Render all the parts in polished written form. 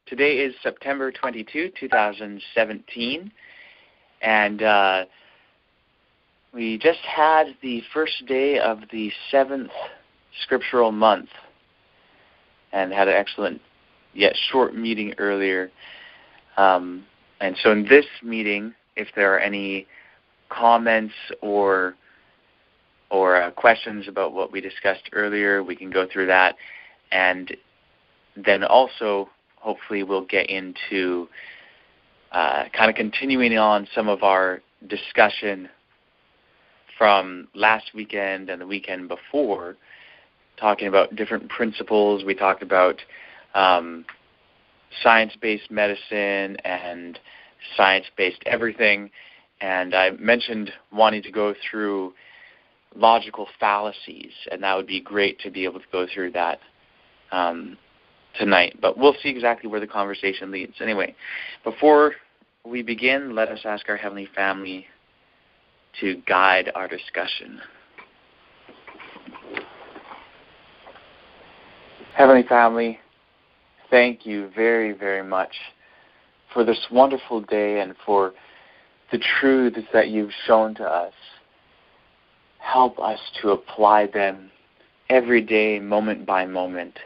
Today is September 22, 2017, and we just had the first day of the 7th scriptural month and had an excellent yet short meeting earlier. And so in this meeting, if there are any comments or questions about what we discussed earlier, we can go through that. And then also, hopefully, we'll get into kind of continuing on some of our discussion from last weekend and the weekend before, talking about different principles. We talked about science-based medicine and science-based everything. And I mentioned wanting to go through logical fallacies, and that would be great to be able to go through that tonight. But we'll see exactly where the conversation leads. Anyway, before we begin, let us ask our Heavenly Family to guide our discussion. Heavenly Family, thank you very, very much for this wonderful day and for the truths that you've shown to us. Help us to apply them every day, moment by moment.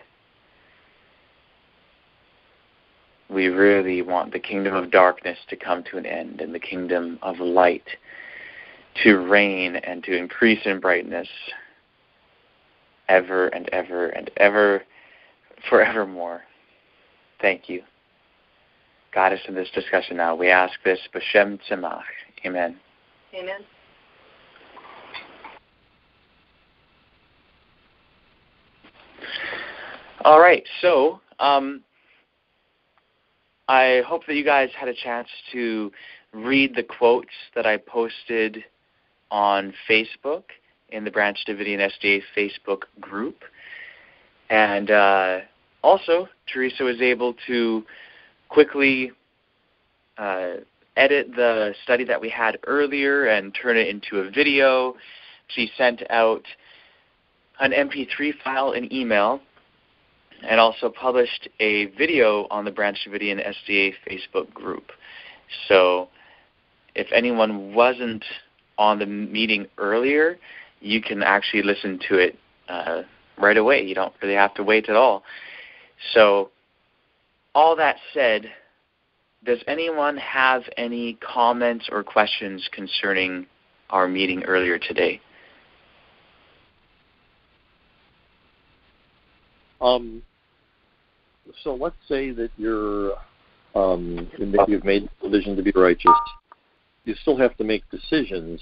We really want the kingdom of darkness to come to an end and the kingdom of light to reign and to increase in brightness ever and ever and ever, forevermore. Thank you. Guide us in this discussion now. We ask this, B'Shem Tzemach. Amen. Amen. All right, so I hope that you guys had a chance to read the quotes that I posted on Facebook in the Branch Davidian SDA Facebook group. And also, Teresa was able to quickly edit the study that we had earlier and turn it into a video. She sent out an MP3 file in email and also published a video on the Branch Davidian SDA Facebook group. So if anyone wasn't on the meeting earlier, you can actually listen to it right away. You don't really have to wait at all. So all that said, does anyone have any comments or questions concerning our meeting earlier today? So let's say that you've made the decision to be righteous. You still have to make decisions,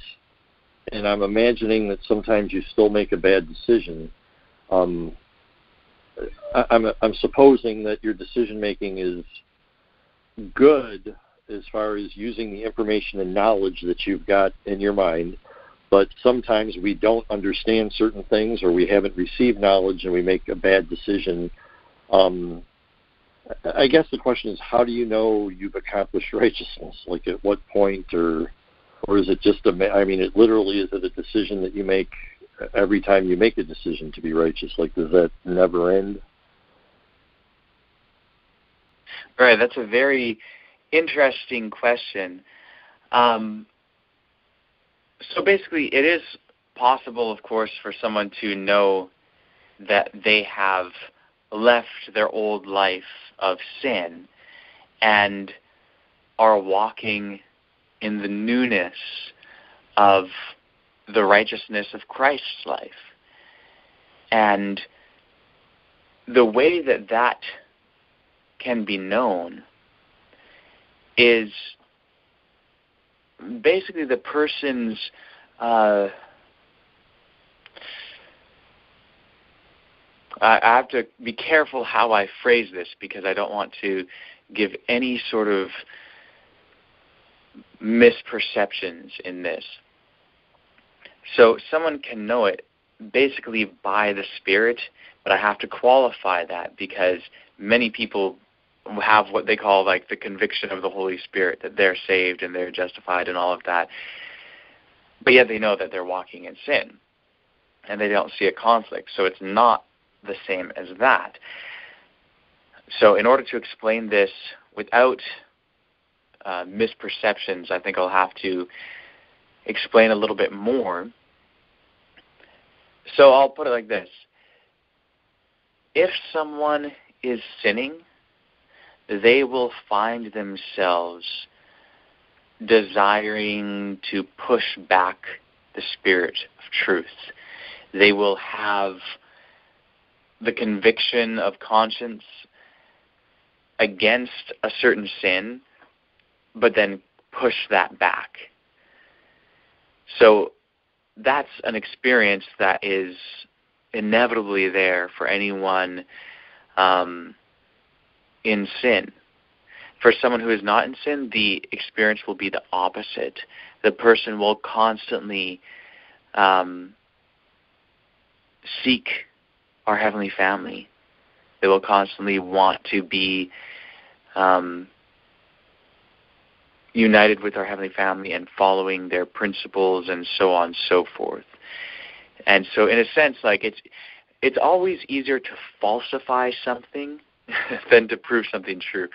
and I'm imagining that sometimes you still make a bad decision. I'm supposing that your decision making is good as far as using the information and knowledge that you've got in your mind, but sometimes we don't understand certain things or we haven't received knowledge and we make a bad decision. I guess the question is, how do you know you've accomplished righteousness? Like at what point, or is it just it literally, is it a decision that you make every time you make a decision to be righteous? Like, does that never end? Right, that's a very interesting question. So basically, it is possible, of course, for someone to know that they have left their old life of sin and are walking in the newness of the righteousness of Christ's life. And the way that that can be known is basically the person's I have to be careful how I phrase this because I don't want to give any sort of misperceptions in this. So someone can know it basically by the Spirit, but I have to qualify that because many people have what they call like the conviction of the Holy Spirit, that they're saved and they're justified and all of that. But yet they know that they're walking in sin and they don't see a conflict. So it's not the same as that. So in order to explain this without misperceptions, I think I'll have to explain a little bit more. So I'll put it like this. If someone is sinning, they will find themselves desiring to push back the spirit of truth. They will have the conviction of conscience against a certain sin, but then push that back. So that's an experience that is inevitably there for anyone in sin. For someone who is not in sin, the experience will be the opposite. The person will constantly seek our Heavenly Family. They will constantly want to be united with our Heavenly Family and following their principles and so on and so forth. And so in a sense, like it's always easier to falsify something than to prove something true.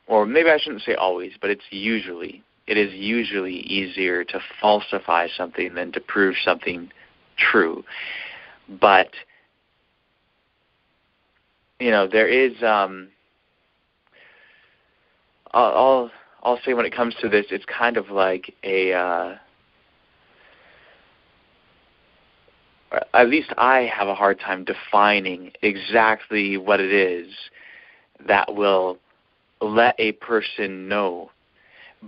Or maybe I shouldn't say always, but it is usually easier to falsify something than to prove something true. But there is I'll say when it comes to this, it's kind of like at least I have a hard time defining exactly what it is that will let a person know.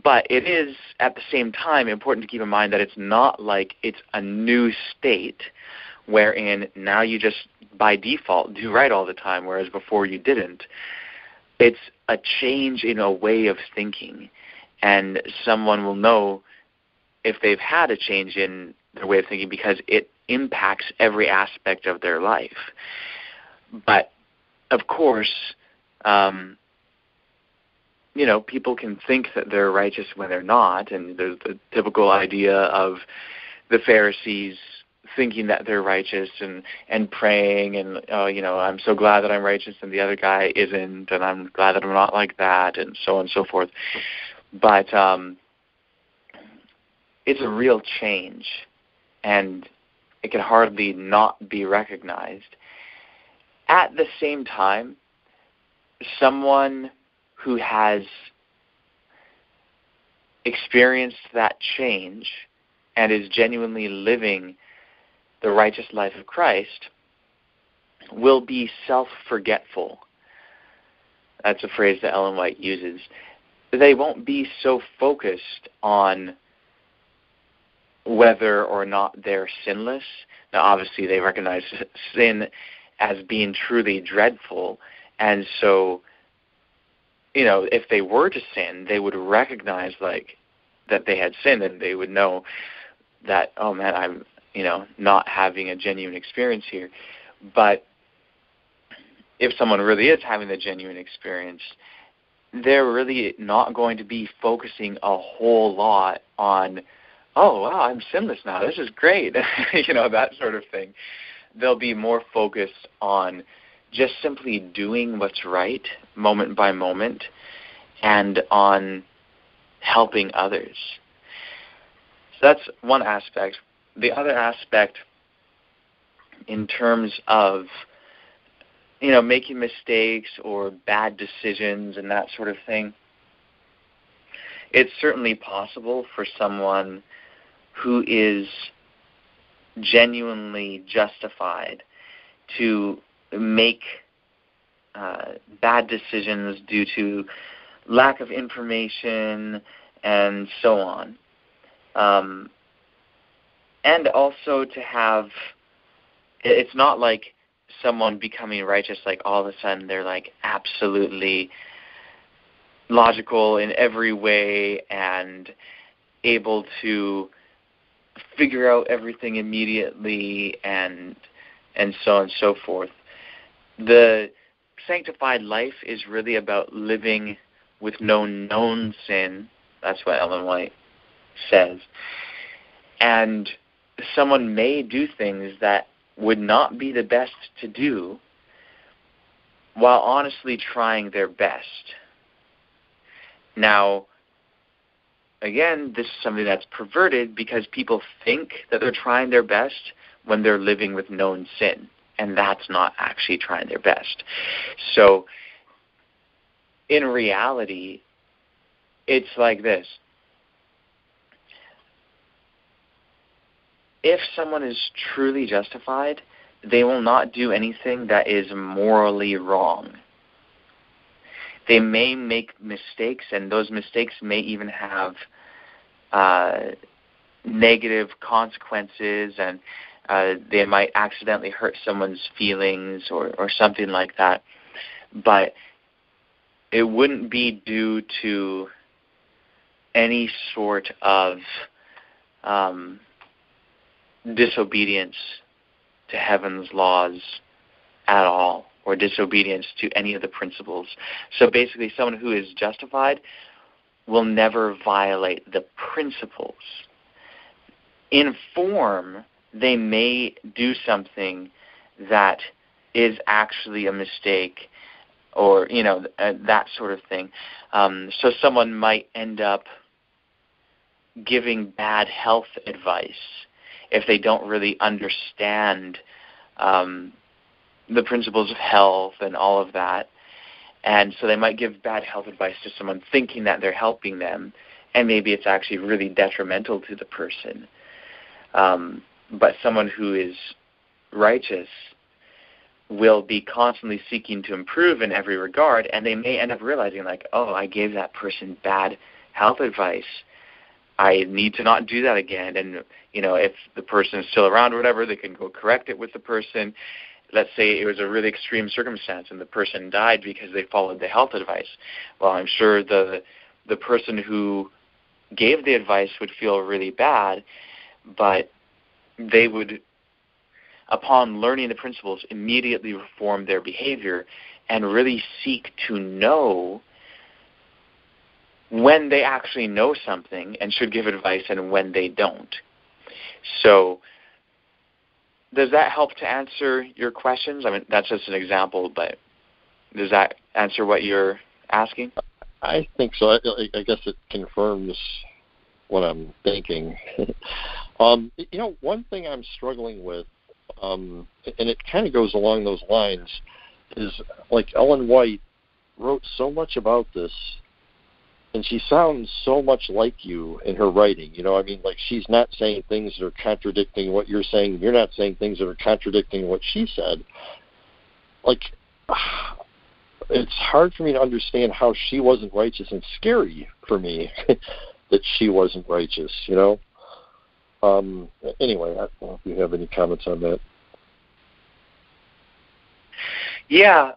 But it is, at the same time, important to keep in mind that it's not like it's a new state wherein now you just, by default, do right all the time, whereas before you didn't. It's a change in a way of thinking, and someone will know if they've had a change in their way of thinking because it impacts every aspect of their life. But, of course, people can think that they're righteous when they're not, and there's the typical idea of the Pharisees thinking that they're righteous and praying and, I'm so glad that I'm righteous and the other guy isn't, and I'm glad that I'm not like that, and so on and so forth. But it's a real change, and it can hardly not be recognized. At the same time, someone who has experienced that change and is genuinely living the righteous life of Christ will be self-forgetful. That's a phrase that Ellen White uses. They won't be so focused on whether or not they're sinless. Now, obviously, they recognize sin as being truly dreadful, and so if they were to sin, they would recognize that they had sinned, and they would know that, oh man, I'm not having a genuine experience here. But if someone really is having the genuine experience, they're really not going to be focusing a whole lot on, oh wow, I'm sinless now, this is great, that sort of thing. They'll be more focused on just simply doing what's right moment by moment and on helping others. So that's one aspect. The other aspect in terms of, making mistakes or bad decisions and that sort of thing, it's certainly possible for someone who is genuinely justified to make bad decisions due to lack of information and so on. And also to have, it's not like someone becoming righteous, like all of a sudden they're absolutely logical in every way and able to figure out everything immediately and so on and so forth. The sanctified life is really about living with no known sin. That's what Ellen White says. And someone may do things that would not be the best to do, while honestly trying their best. Now, again, this is something that's perverted because people think that they're trying their best when they're living with known sin, and that's not actually trying their best. So, in reality, it's like this. If someone is truly justified, they will not do anything that is morally wrong. They may make mistakes, and those mistakes may even have negative consequences, and they might accidentally hurt someone's feelings or something like that. But it wouldn't be due to any sort of disobedience to heaven's laws at all, or disobedience to any of the principles. So basically, someone who is justified will never violate the principles. In form, they may do something that is actually a mistake, or, that sort of thing. So someone might end up giving bad health advice if they don't really understand the principles of health and all of that. And so they might give bad health advice to someone thinking that they're helping them, and maybe it's actually really detrimental to the person. But someone who is righteous will be constantly seeking to improve in every regard, and they may end up realizing, like, oh, I gave that person bad health advice. I need to not do that again. And, if the person is still around or whatever, they can go correct it with the person. Let's say it was a really extreme circumstance and the person died because they followed the health advice. Well, I'm sure the person who gave the advice would feel really bad, but they would, upon learning the principles, immediately reform their behavior and really seek to know when they actually know something and should give advice and when they don't. So does that help to answer your questions? I mean, that's just an example, but does that answer what you're asking? I think so. I guess it confirms what I'm thinking. One thing I'm struggling with, and it kind of goes along those lines, is like Ellen White wrote so much about this, and she sounds so much like you in her writing. Like she's not saying things that are contradicting what you're saying. You're not saying things that are contradicting what she said. Like, it's hard for me to understand how she wasn't righteous, and scary for me that she wasn't righteous, Anyway, I don't know if you have any comments on that. Yeah.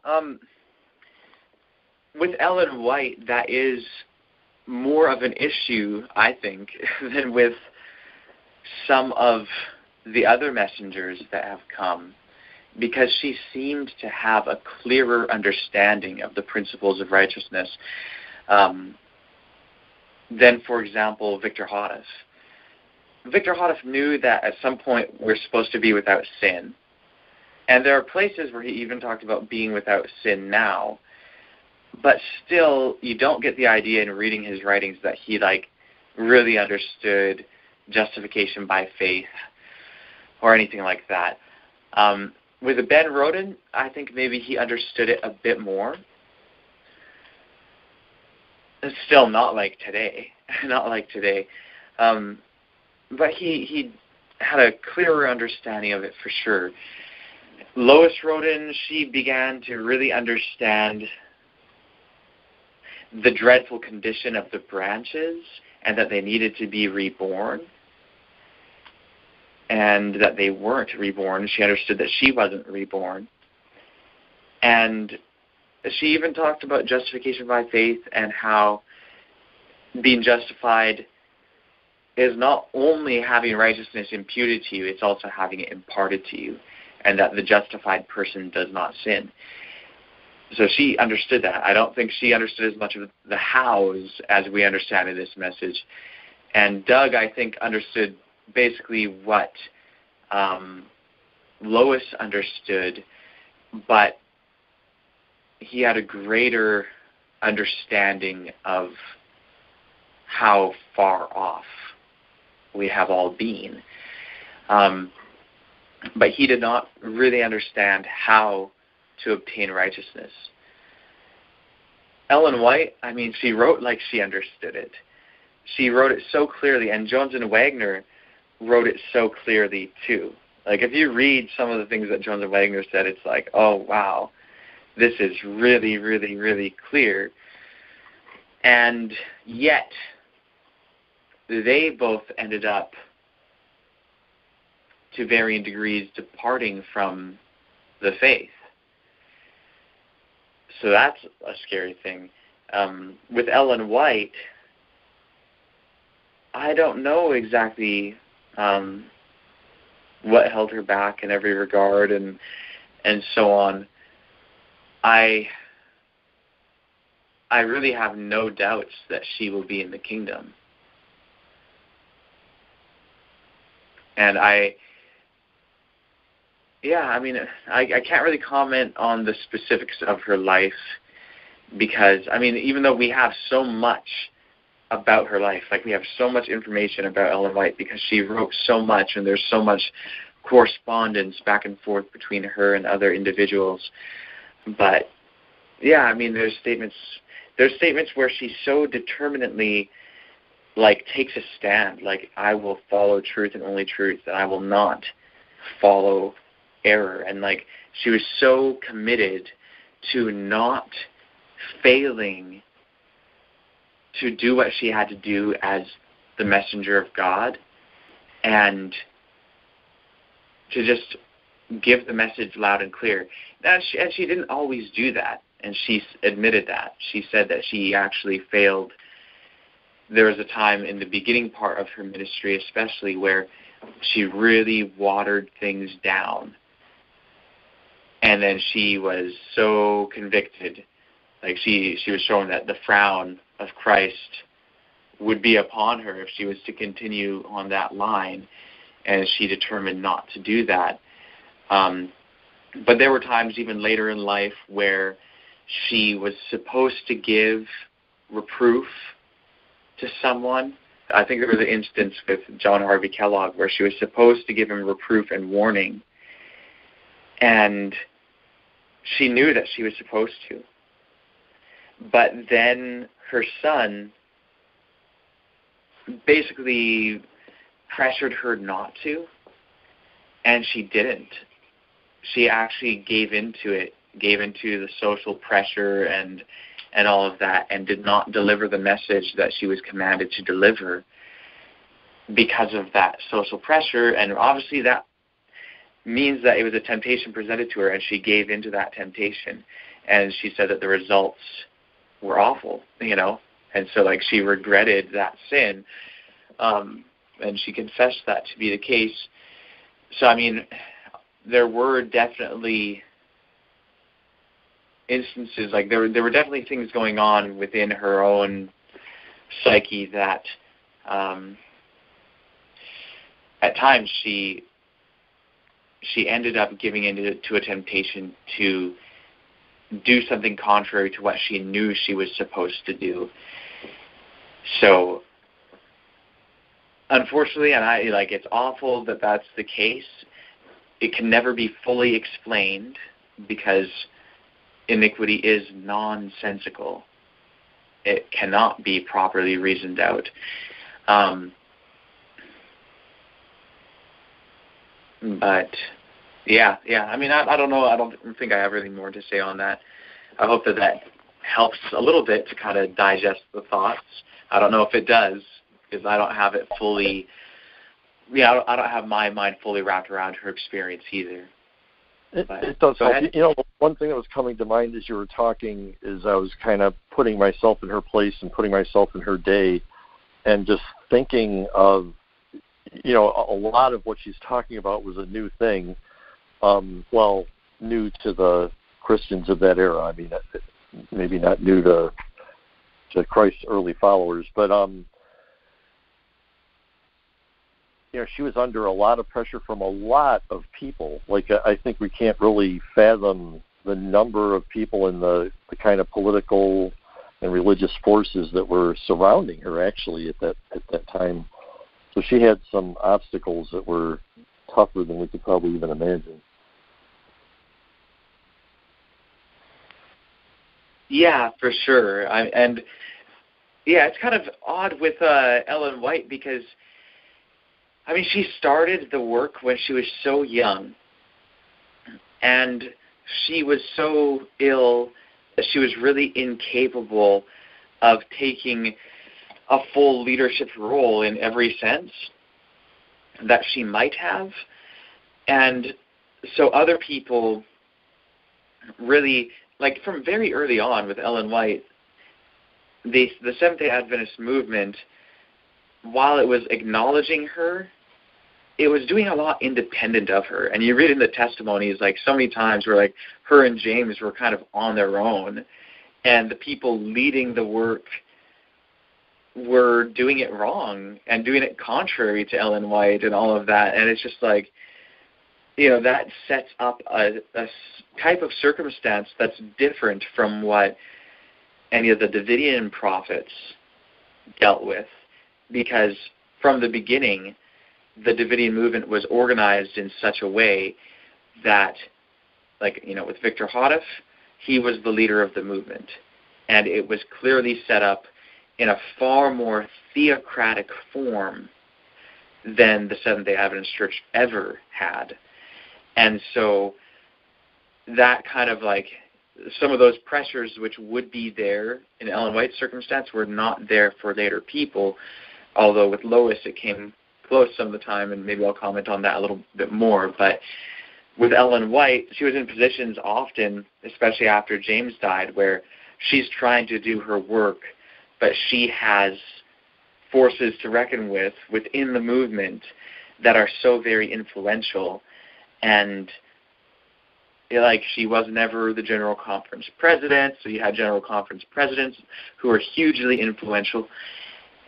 With Ellen White, that is more of an issue, I think, than with some of the other messengers that have come, because she seemed to have a clearer understanding of the principles of righteousness than, for example, Victor Houteff. Victor Houteff knew that at some point we're supposed to be without sin. And there are places where he even talked about being without sin now. But still, you don't get the idea in reading his writings that he, really understood justification by faith or anything like that. With Ben Roden, I think maybe he understood it a bit more. It's still not like today. But he had a clearer understanding of it for sure. Lois Roden, she began to really understand the dreadful condition of the branches and that they needed to be reborn and that they weren't reborn. She understood that she wasn't reborn. And she even talked about justification by faith and how being justified is not only having righteousness imputed to you, it's also having it imparted to you, and that the justified person does not sin. So she understood that. I don't think she understood as much of the hows as we understand in this message. And Doug, I think, understood basically what Lois understood, but he had a greater understanding of how far off we have all been. But he did not really understand how to obtain righteousness. Ellen White, I mean, she wrote like she understood it. She wrote it so clearly, and Jones and Wagner wrote it so clearly too. Like, if you read some of the things that Jones and Wagner said, it's like, oh, wow, this is really, really, really clear. And yet, they both ended up, to varying degrees, departing from the faith. So that's a scary thing. With Ellen White, I don't know exactly what held her back in every regard and so on. I really have no doubts that she will be in the kingdom. And I can't really comment on the specifics of her life because, I mean, even though we have so much about her life, like we have so much information about Ellen White because she wrote so much and there's so much correspondence back and forth between her and other individuals. But, yeah, I mean, there's statements where she so determinedly, like, takes a stand, like, I will follow truth and only truth, and I will not follow error. And, like, she was so committed to not failing to do what she had to do as the messenger of God and to just give the message loud and clear. And she didn't always do that, and she admitted that. She said that she actually failed. There was a time in the beginning part of her ministry especially where she really watered things down. And then she was so convicted, like she was showing that the frown of Christ would be upon her if she was to continue on that line, and she determined not to do that. But there were times even later in life where she was supposed to give reproof to someone. I think there was an instance with John Harvey Kellogg where she was supposed to give him reproof and warning, and she knew that she was supposed to. But then her son basically pressured her not to, and she didn't. She actually gave into it, gave into the social pressure and all of that, and did not deliver the message that she was commanded to deliver because of that social pressure. And obviously that means that it was a temptation presented to her, and she gave into that temptation. And she said that the results were awful, and so, like, she regretted that sin, and she confessed that to be the case. So, I mean, there were definitely instances, like there were definitely things going on within her own psyche that at times she ended up giving into a temptation to do something contrary to what she knew she was supposed to do. So, unfortunately, and it's awful that that's the case. It can never be fully explained because iniquity is nonsensical. It cannot be properly reasoned out. But yeah. I mean, I don't know. I don't think I have anything more to say on that. I hope that helps a little bit to kind of digest the thoughts. I don't know if it does because I don't have it fully. Yeah, I don't have my mind fully wrapped around her experience either. It does help. One thing that was coming to mind as you were talking is I was kind of putting myself in her place and putting myself in her day and just thinking of, a lot of what she's talking about was a new thing. New to the Christians of that era. I mean, maybe not new to Christ's early followers, but she was under a lot of pressure from a lot of people. Like, I think we can't really fathom the number of people in the kind of political and religious forces that were surrounding her actually at that time. So she had some obstacles that were tougher than we could probably even imagine. Yeah, for sure. It's kind of odd with Ellen White because, I mean, she started the work when she was so young, and she was so ill that she was really incapable of taking a full leadership role in every sense that she might have. And so other people really, like from very early on with Ellen White, the Seventh-day Adventist movement, while it was acknowledging her, it was doing a lot independent of her. And you read in the testimonies, like so many times where like her and James were kind of on their own, and the people leading the work were doing it wrong and doing it contrary to Ellen White and all of that. And it's just like, you know, that sets up a type of circumstance that's different from what any of the Davidian prophets dealt with, because from the beginning, the Davidian movement was organized in such a way that, like, you know, with Victor Houteff, he was the leader of the movement, and it was clearly set up in a far more theocratic form than the Seventh-day Adventist Church ever had. And so that kind of like, some of those pressures which would be there in Ellen White's circumstance were not there for later people, although with Lois it came close some of the time, and maybe I'll comment on that a little bit more. But with Ellen White, she was in positions often, especially after James died, where she's trying to do her work, but she has forces to reckon with within the movement that are so very influential. And like, she was never the General Conference president, so you had General Conference presidents who were hugely influential,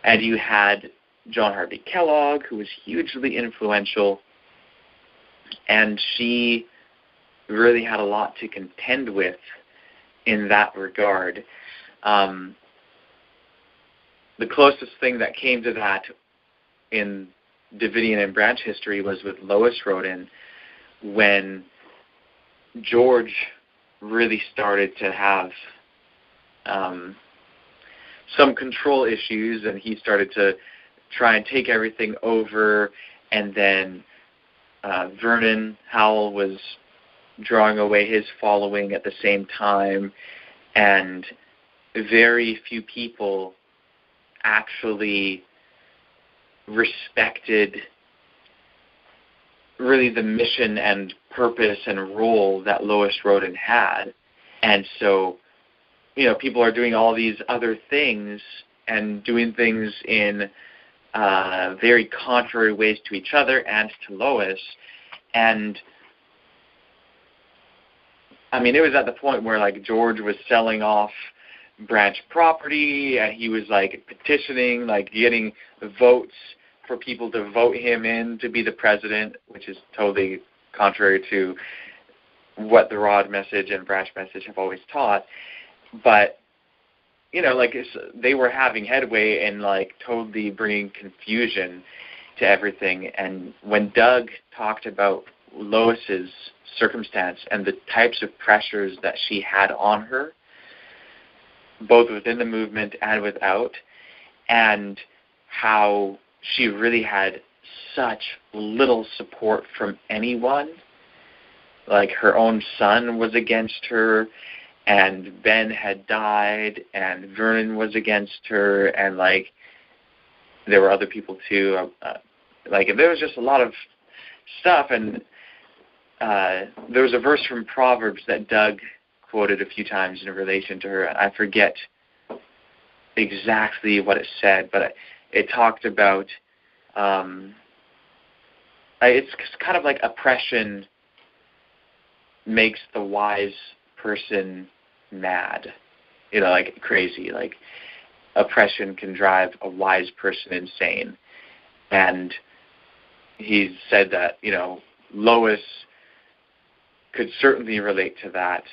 and you had John Harvey Kellogg, who was hugely influential, and she really had a lot to contend with in that regard. The closest thing that came to that in Davidian and branch history was with Lois Rodin, when George really started to have some control issues, and he started to try and take everything over, and then Vernon Howell was drawing away his following at the same time, and very few people actually respected really the mission and purpose and role that Lois Rodin had. And so, you know, people are doing all these other things and doing things in very contrary ways to each other and to Lois. And I mean, it was at the point where like George was selling off branch property, and he was like petitioning, like getting votes for people to vote him in to be the president, which is totally contrary to what the Rod message and branch message have always taught. But, you know, like they were having headway and like totally bringing confusion to everything. And when Doug talked about Lois's circumstance and the types of pressures that she had on her, both within the movement and without, and how she really had such little support from anyone. Like her own son was against her, and Ben had died, and Vernon was against her, and like there were other people too. Like there was just a lot of stuff, and there was a verse from Proverbs that Doug quoted a few times in relation to her. I forget exactly what it said, but it talked about it's kind of like oppression makes the wise person mad, you know, like crazy. Like oppression can drive a wise person insane. And he said that, you know, Lois could certainly relate to that,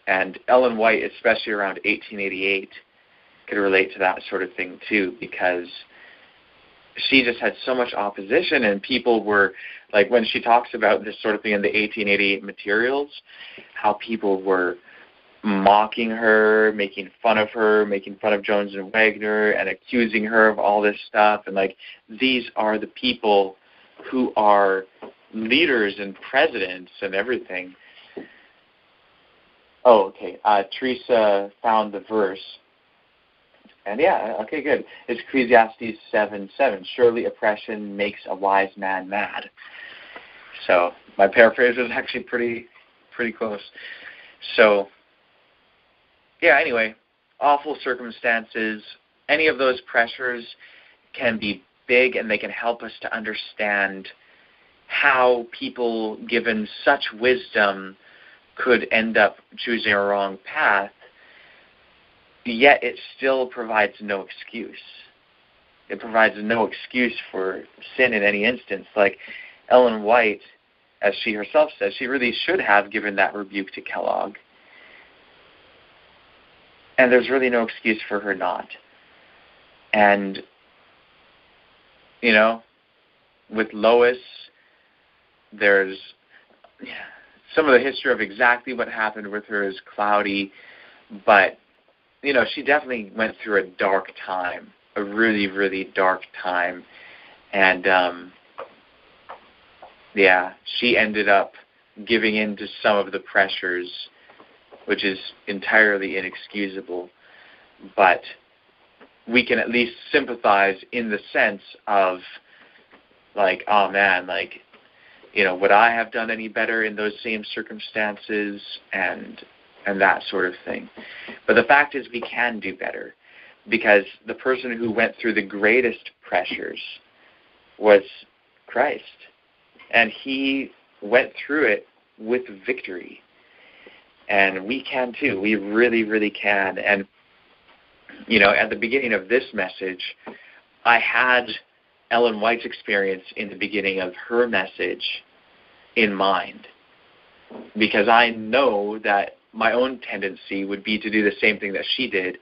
And Ellen White, especially around 1888, could relate to that sort of thing too, because she just had so much opposition, and people were, like, when she talks about this sort of thing in the 1888 materials, how people were mocking her, making fun of Jones and Wagner, and accusing her of all this stuff. And, like, these are the people who are leaders and presidents and everything. Oh, okay. Teresa found the verse. And yeah, okay, good. It's Ecclesiastes 7:7. Surely oppression makes a wise man mad. So my paraphrase was actually pretty close. So yeah, anyway, awful circumstances. Any of those pressures can be big, and they can help us to understand how people given such wisdom could end up choosing a wrong path, yet it still provides no excuse. It provides no excuse for sin in any instance. Like Ellen White, as she herself says, she really should have given that rebuke to Kellogg. And there's really no excuse for her not. And, you know, with Lois, there's some of the history of exactly what happened with her is cloudy, but, you know, she definitely went through a dark time, a really, really dark time. And, yeah, she ended up giving in to some of the pressures, which is entirely inexcusable. But we can at least sympathize in the sense of, like, oh man, like, you know, would I have done any better in those same circumstances, and that sort of thing. But the fact is we can do better, because the person who went through the greatest pressures was Christ. And he went through it with victory. And we can too. We really, really can. And, you know, at the beginning of this message, I had Ellen White's experience in the beginning of her message in mind, because I know that my own tendency would be to do the same thing that she did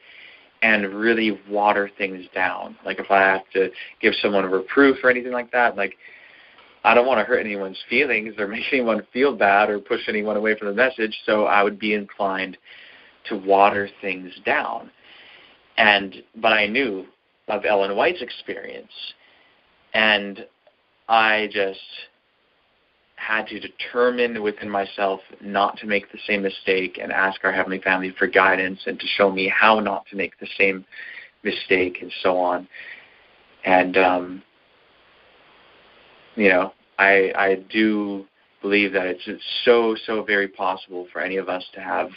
and really water things down. Like if I have to give someone a reproof or anything like that, like I don't want to hurt anyone's feelings or make anyone feel bad or push anyone away from the message, so I would be inclined to water things down. But I knew of Ellen White's experience, and I just had to determine within myself not to make the same mistake and ask our Heavenly Family for guidance and to show me how not to make the same mistake and so on. And, you know, I do believe that it's so, so very possible for any of us to have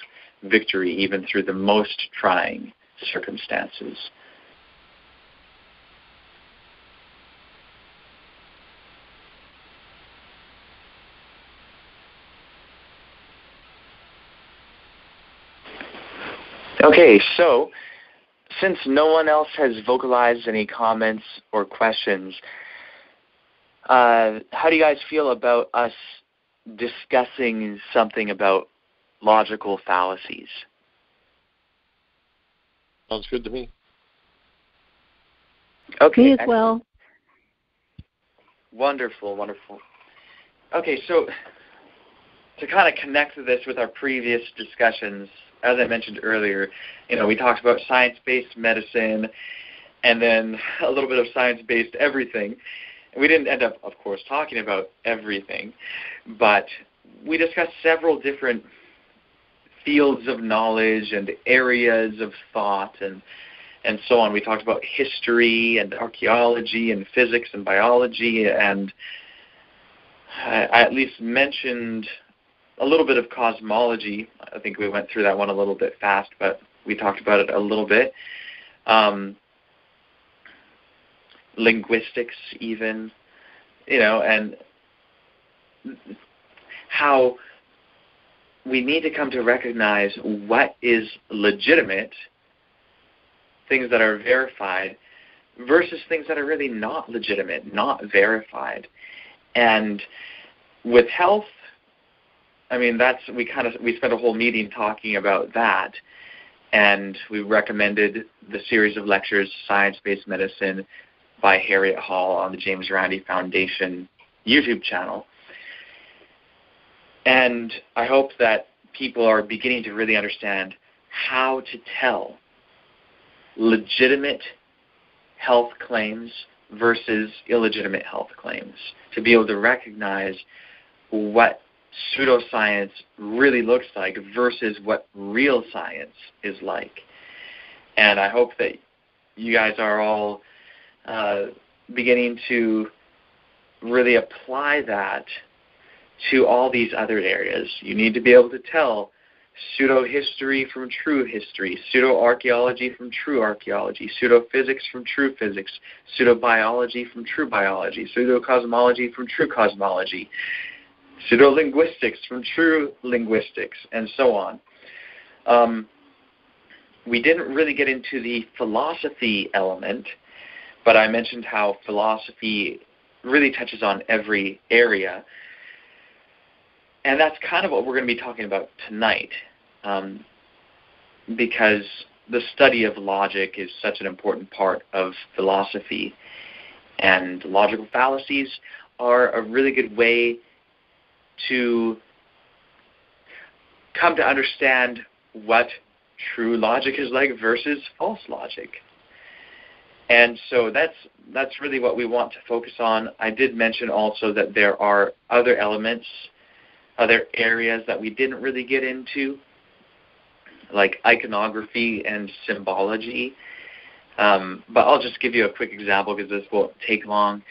victory even through the most trying circumstances. Okay, so since no one else has vocalized any comments or questions, how do you guys feel about us discussing something about logical fallacies? Sounds good to me. Okay. Me as well. Wonderful, wonderful. Okay, so to kind of connect this with our previous discussions, as I mentioned earlier, you know, we talked about science-based medicine and then a little bit of science-based everything. We didn't end up, of course, talking about everything, but we discussed several different fields of knowledge and areas of thought and so on. We talked about history and archaeology and physics and biology, and I at least mentioned a little bit of cosmology. I think we went through that one a little bit fast, but we talked about it a little bit. Linguistics even, you know, and how we need to come to recognize what is legitimate, things that are verified, versus things that are really not legitimate, not verified. And with health, I mean, we spent a whole meeting talking about that, and we recommended the series of lectures, Science-Based Medicine, by Harriet Hall on the James Randi Foundation YouTube channel. And I hope that people are beginning to really understand how to tell legitimate health claims versus illegitimate health claims, to be able to recognize what pseudoscience really looks like versus what real science is like. And I hope that you guys are all beginning to really apply that to all these other areas. You need to be able to tell pseudo-history from true history, pseudo-archaeology from true archaeology, pseudo-physics from true physics, pseudo-biology from true biology, pseudo-cosmology from true cosmology, pseudo-linguistics from true linguistics, and so on. We didn't really get into the philosophy element, but I mentioned how philosophy really touches on every area. And that's kind of what we're going to be talking about tonight, because the study of logic is such an important part of philosophy. And logical fallacies are a really good way to come to understand what true logic is like versus false logic. And so that's really what we want to focus on. I did mention also that there are other elements, other areas that we didn't really get into, like iconography and symbology. But I'll just give you a quick example because this won't take long.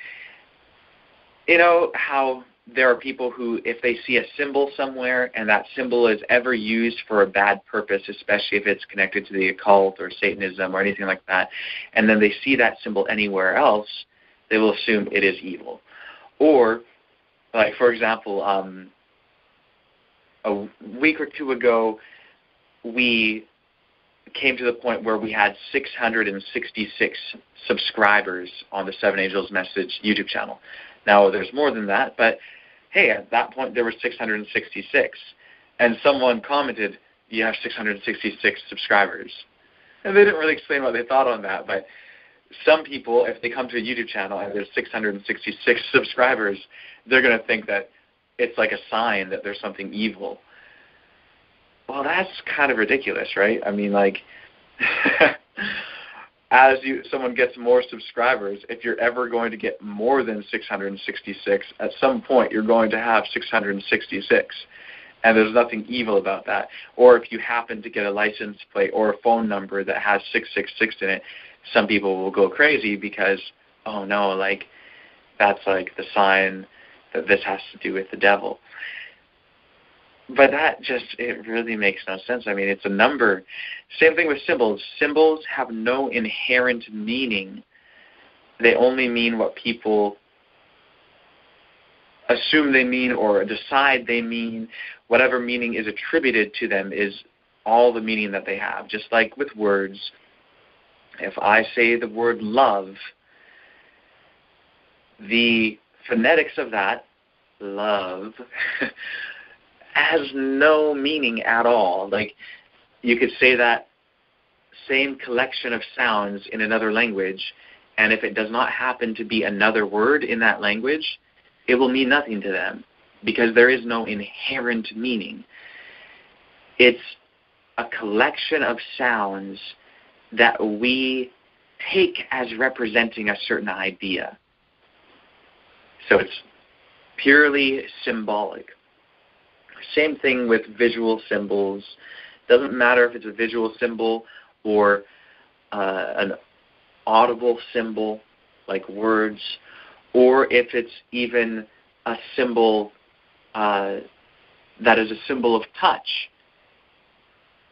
You know how there are people who, if they see a symbol somewhere and that symbol is ever used for a bad purpose, especially if it's connected to the occult or Satanism or anything like that, and then they see that symbol anywhere else, they will assume it is evil. Or, like, for example, a week or two ago, we came to the point where we had 666 subscribers on the Seven Angels Message YouTube channel. Now, there's more than that, but hey, at that point there were 666. And someone commented, you have 666 subscribers. And they didn't really explain what they thought on that, but some people, if they come to a YouTube channel and there's 666 subscribers, they're going to think that it's like a sign that there's something evil. Well, that's kind of ridiculous, right? I mean, like, as someone gets more subscribers, if you're ever going to get more than 666, at some point you're going to have 666. And there's nothing evil about that. Or if you happen to get a license plate or a phone number that has 666 in it, some people will go crazy because, oh no, like, that's like the sign that this has to do with the devil. But that just, it really makes no sense. I mean, it's a number. Same thing with symbols. Symbols have no inherent meaning. They only mean what people assume they mean or decide they mean. Whatever meaning is attributed to them is all the meaning that they have. Just like with words, if I say the word love, the phonetics of that, love, has no meaning at all. Like, you could say that same collection of sounds in another language, and if it does not happen to be another word in that language, it will mean nothing to them because there is no inherent meaning. It's a collection of sounds that we take as representing a certain idea. So it's purely symbolic. Same thing with visual symbols. Doesn't matter if it's a visual symbol or an audible symbol like words, or if it's even a symbol that is a symbol of touch.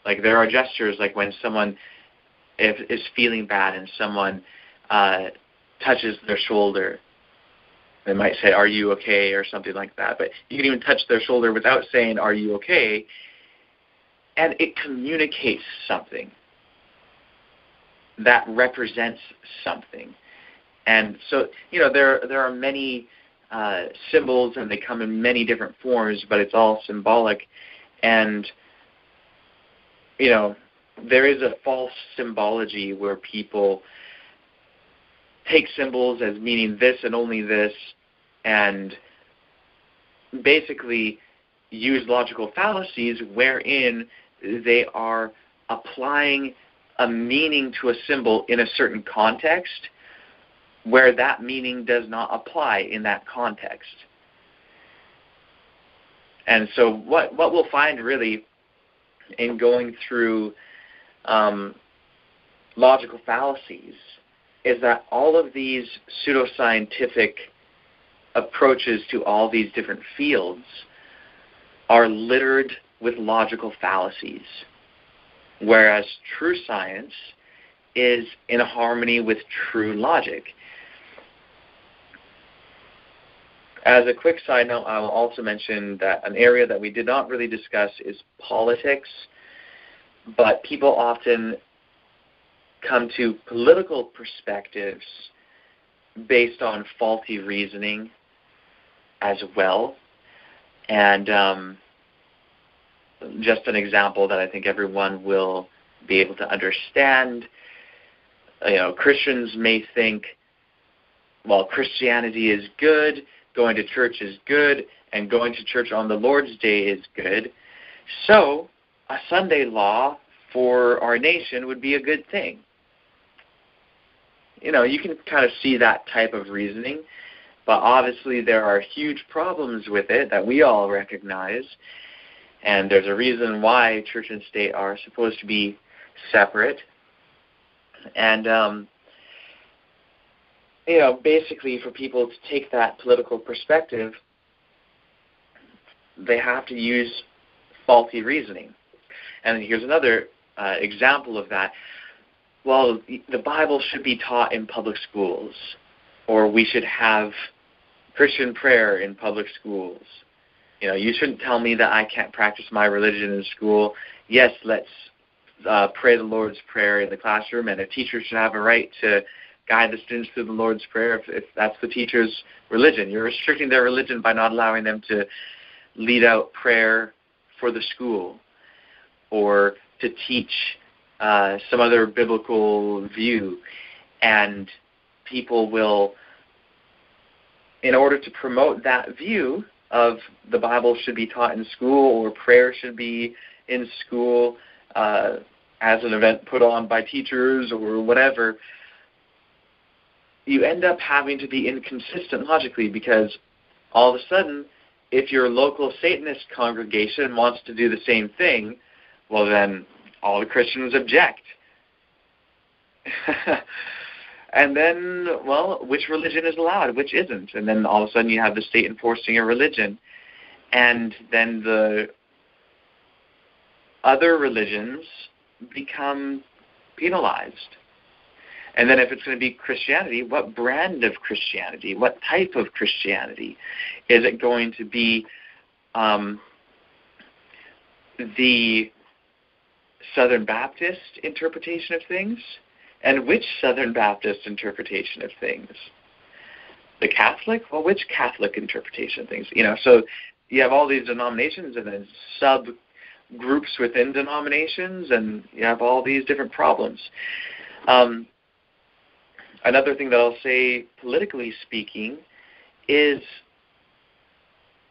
Like there are gestures, like when someone is feeling bad and someone touches their shoulder. They might say, are you okay, or something like that. But you can even touch their shoulder without saying, are you okay? And it communicates something that represents something. And so, you know, there are many symbols, and they come in many different forms, but it's all symbolic. And, there is a false symbology where people take symbols as meaning this and only this, and basically use logical fallacies wherein they are applying a meaning to a symbol in a certain context where that meaning does not apply in that context. And so what we'll find really in going through logical fallacies is that all of these pseudoscientific approaches to all these different fields are littered with logical fallacies, whereas true science is in harmony with true logic. As a quick side note, I will also mention that an area that we did not really discuss is politics, but people often come to political perspectives based on faulty reasoning as well. And just an example that I think everyone will be able to understand. Christians may think, well, Christianity is good, going to church is good, and going to church on the Lord's Day is good. So a Sunday law for our nation would be a good thing. You can kind of see that type of reasoning, but obviously there are huge problems with it that we all recognize, and there's a reason why church and state are supposed to be separate. And, basically for people to take that political perspective, they have to use faulty reasoning. And here's another example of that. Well, the Bible should be taught in public schools, or we should have Christian prayer in public schools. You shouldn't tell me that I can't practice my religion in school. Yes, let's pray the Lord's Prayer in the classroom, and a teacher should have a right to guide the students through the Lord's Prayer if that's the teacher's religion. You're restricting their religion by not allowing them to lead out prayer for the school or to teach some other biblical view. And people will, in order to promote that view of the Bible should be taught in school or prayer should be in school as an event put on by teachers or whatever, you end up having to be inconsistent logically, because all of a sudden, if your local Satanist congregation wants to do the same thing, well then all the Christians object. And then, well, which religion is allowed, which isn't? And then all of a sudden you have the state enforcing a religion. And then the other religions become penalized. And then if it's going to be Christianity, what brand of Christianity? What type of Christianity? Is it going to be the Southern Baptist interpretation of things? And which Southern Baptist interpretation of things? The Catholic? Well, which Catholic interpretation of things? So you have all these denominations and then subgroups within denominations, and you have all these different problems. Another thing that I'll say, politically speaking, is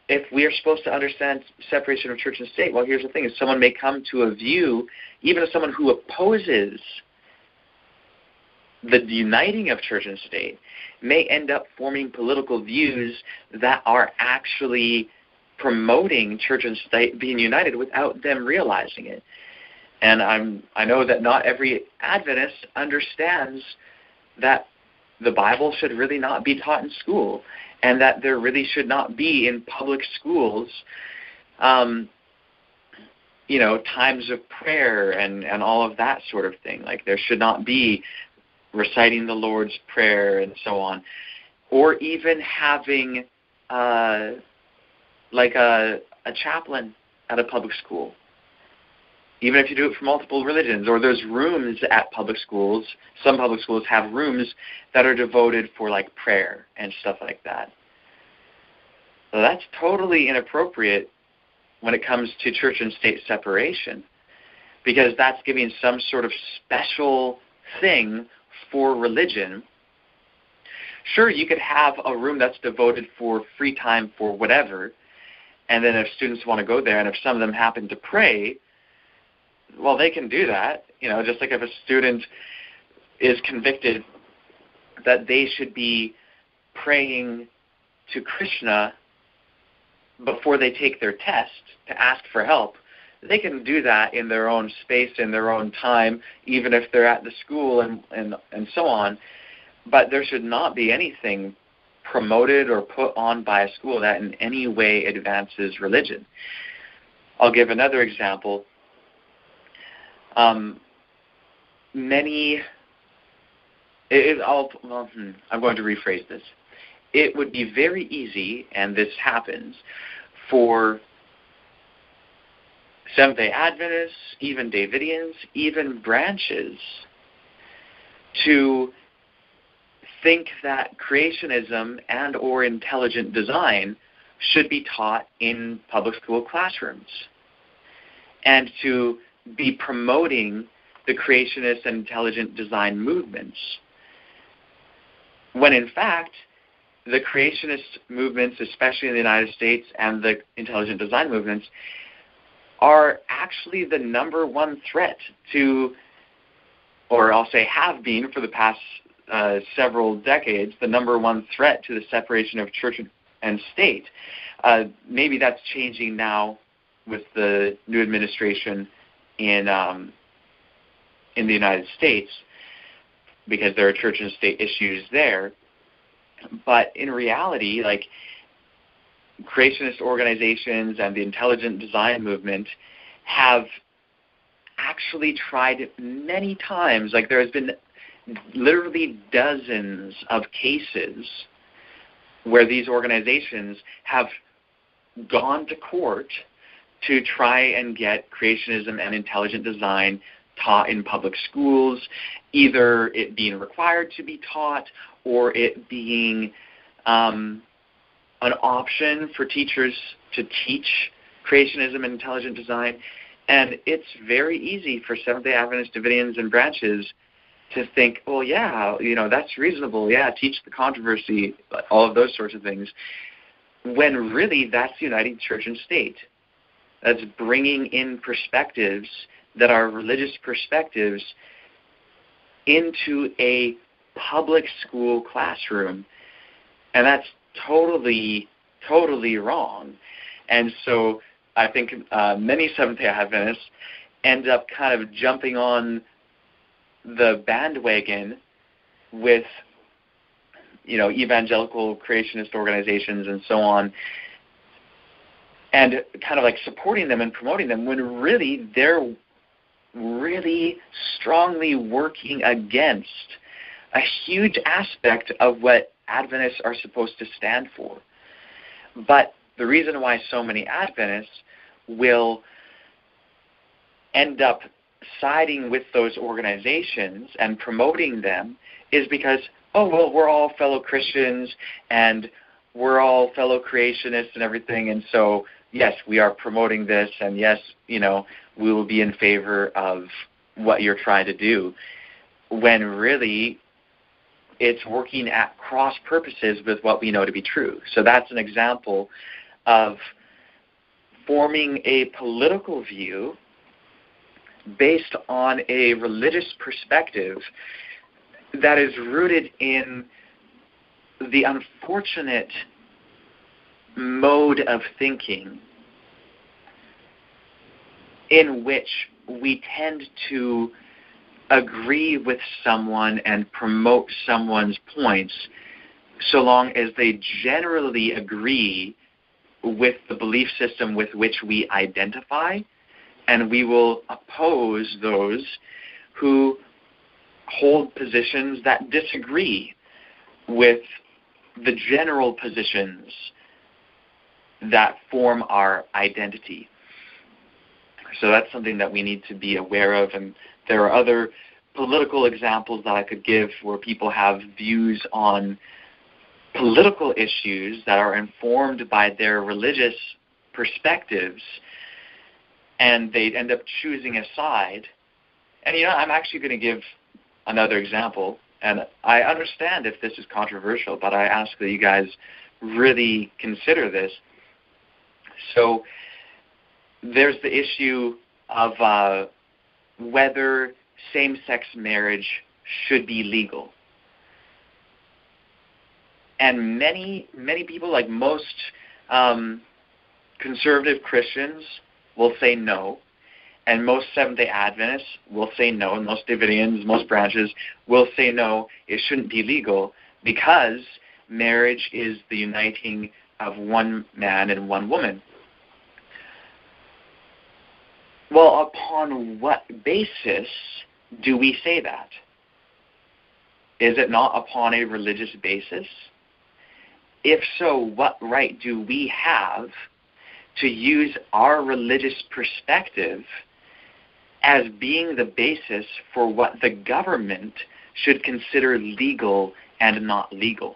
if we are supposed to understand separation of church and state, well, here's the thing, is someone may come to a view, even as someone who opposes the uniting of church and state, may end up forming political views that are actually promoting church and state being united without them realizing it. And I know that not every Adventist understands that the Bible should really not be taught in school, and that there really should not be in public schools, times of prayer and all of that sort of thing. Like there should not be reciting the Lord's Prayer and so on, or even having like a chaplain at a public school. Even if you do it for multiple religions, or there's rooms at public schools. Some public schools have rooms that are devoted for like prayer and stuff like that. So that's totally inappropriate when it comes to church and state separation, because that's giving some sort of special thing for religion. Sure, you could have a room that's devoted for free time for whatever, and then if students want to go there, and if some of them happen to pray, well, they can do that. Just like if a student is convicted that they should be praying to Krishna before they take their test to ask for help, they can do that in their own space, in their own time, even if they're at the school and so on. But there should not be anything promoted or put on by a school that in any way advances religion. I'll give another example. I'm going to rephrase this. It would be very easy, and this happens, for Seventh-day Adventists, even Davidians, even branches, to think that creationism and or intelligent design should be taught in public school classrooms, and to be promoting the creationist and intelligent design movements, when in fact the creationist movements, especially in the United States, and the intelligent design movements are actually the number one threat to, or I'll say have been for the past several decades, the number one threat to the separation of church and state. Maybe that's changing now with the new administration in the United States, because there are church and state issues there. But in reality, like, creationist organizations and the intelligent design movement have actually tried many times. Like, there has been literally dozens of cases where these organizations have gone to court to try and get creationism and intelligent design taught in public schools, either it being required to be taught or it being an option for teachers to teach creationism and intelligent design. And it's very easy for Seventh-day Adventist, Davidians, and branches to think, well, yeah, that's reasonable. Yeah, teach the controversy, all of those sorts of things, when really that's uniting church and state. That's bringing in perspectives that are religious perspectives into a public school classroom. And that's totally, totally wrong. And so I think many Seventh-day Adventists end up kind of jumping on the bandwagon with, evangelical creationist organizations and so on, and kind of like supporting them and promoting them, when really they're really strongly working against a huge aspect of what Adventists are supposed to stand for. But the reason why so many Adventists will end up siding with those organizations and promoting them is because, we're all fellow Christians and we're all fellow creationists and everything, and so, yes, we are promoting this, and yes, we will be in favor of what you're trying to do, when really it's working at cross purposes with what we know to be true. So that's an example of forming a political view based on a religious perspective that is rooted in the unfortunate mode of thinking in which we tend to agree with someone and promote someone's points so long as they generally agree with the belief system with which we identify, and we will oppose those who hold positions that disagree with the general positions that form our identity. So that's something that we need to be aware of, and there are other political examples that I could give where people have views on political issues that are informed by their religious perspectives, and they'd end up choosing a side. And, I'm actually going to give another example, and I understand if this is controversial, but I ask that you guys really consider this. So there's the issue of whether same-sex marriage should be legal. And many people, like most conservative Christians, will say no. And most Seventh-day Adventists will say no. And most Davidians, most branches will say no, it shouldn't be legal because marriage is the uniting of one man and one woman. Well, upon what basis do we say that? Is it not upon a religious basis? If so, what right do we have to use our religious perspective as being the basis for what the government should consider legal and not legal?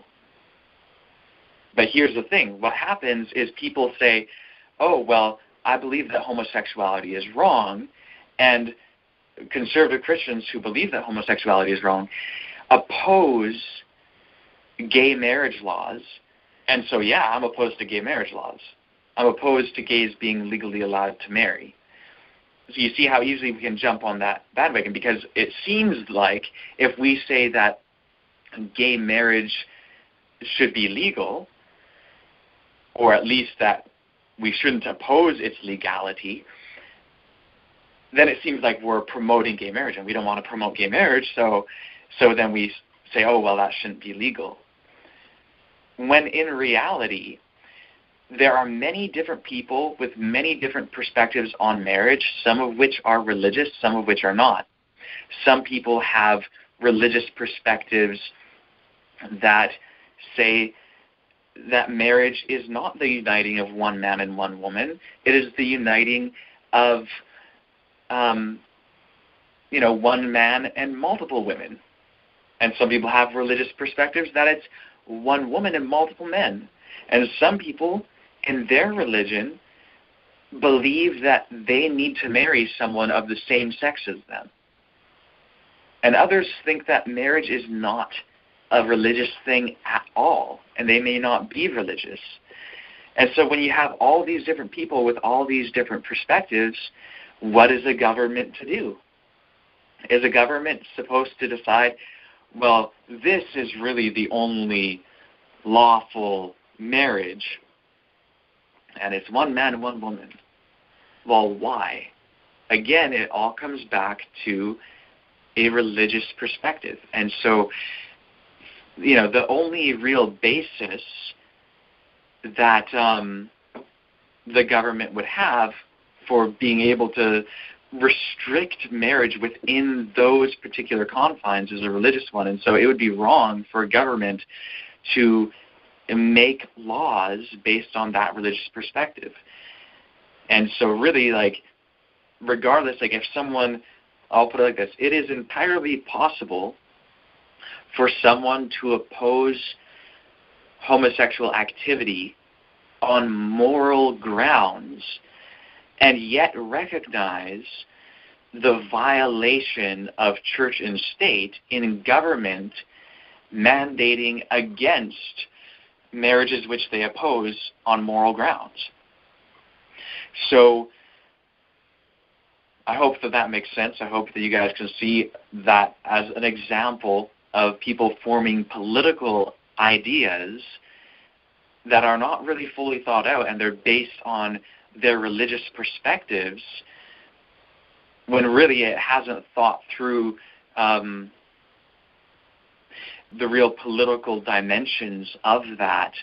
But here's the thing. What happens is people say, oh, well, I believe that homosexuality is wrong, and conservative Christians who believe that homosexuality is wrong oppose gay marriage laws. And so, yeah, I'm opposed to gay marriage laws. I'm opposed to gays being legally allowed to marry. So you see how easily we can jump on that bandwagon, because it seems like if we say that gay marriage should be legal, or at least that we shouldn't oppose its legality, then it seems like we're promoting gay marriage, and we don't want to promote gay marriage, so then we say, oh, well, that shouldn't be legal. When in reality, there are many different people with many different perspectives on marriage, some of which are religious, some of which are not. Some people have religious perspectives that say that marriage is not the uniting of one man and one woman. It is the uniting of, one man and multiple women. And some people have religious perspectives that it's one woman and multiple men. And some people in their religion believe that they need to marry someone of the same sex as them. And others think that marriage is not a religious thing at all, and they may not be religious. And so when you have all these different people with all these different perspectives, what is a government to do? Is a government supposed to decide, well, this is really the only lawful marriage, and it's one man and one woman? Well, why? Again, it all comes back to a religious perspective. And so, the only real basis that the government would have for being able to restrict marriage within those particular confines is a religious one. And so it would be wrong for a government to make laws based on that religious perspective. And so really, regardless, if someone, I'll put it like this, it is entirely possible for someone to oppose homosexual activity on moral grounds and yet recognize the violation of church and state in government mandating against marriages which they oppose on moral grounds. So I hope that makes sense. I hope that you guys can see that as an example of people forming political ideas that are not really fully thought out, and they're based on their religious perspectives, when really it hasn't thought through the real political dimensions of that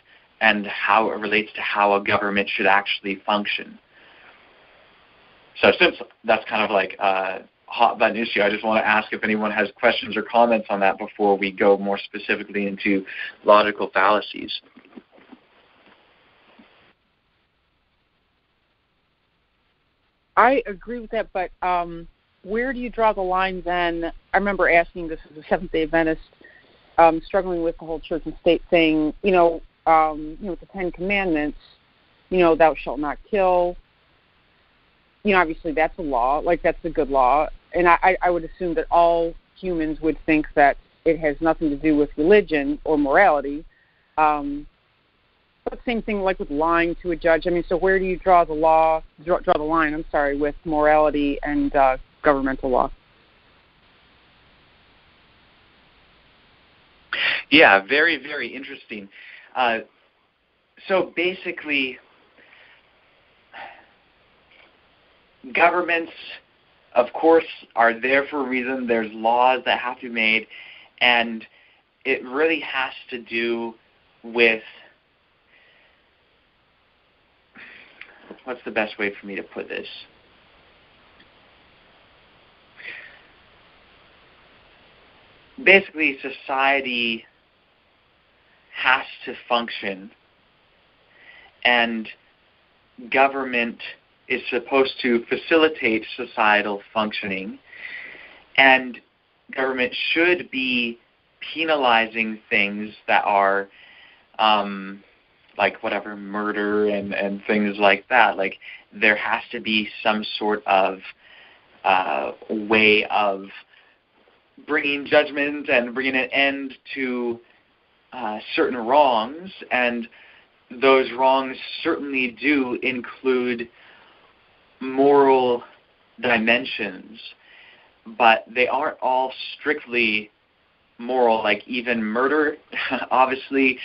and how it relates to how a government should actually function. So since that's kind of like a hot button issue, I just want to ask if anyone has questions or comments on that before we go more specifically into logical fallacies. I agree with that, but where do you draw the line then? I remember asking this as a Seventh-day Adventist, struggling with the whole church and state thing, with the Ten Commandments, thou shalt not kill. Obviously that's a law, like that's a good law. And I would assume that all humans would think that it has nothing to do with religion or morality. But same thing like with lying to a judge. So where do you draw the line, with morality and governmental law? Yeah, very, very interesting. So basically, governments, of course, are there for a reason. There's laws that have to be made, and it really has to do with, what's the best way for me to put this? Basically, society has to function, and government is supposed to facilitate societal functioning, and government should be penalizing things that are like whatever, murder and things like that. Like, there has to be some sort of way of bringing judgment and bringing an end to certain wrongs, and those wrongs certainly do include moral dimensions, but they aren't all strictly moral. Like, even murder obviously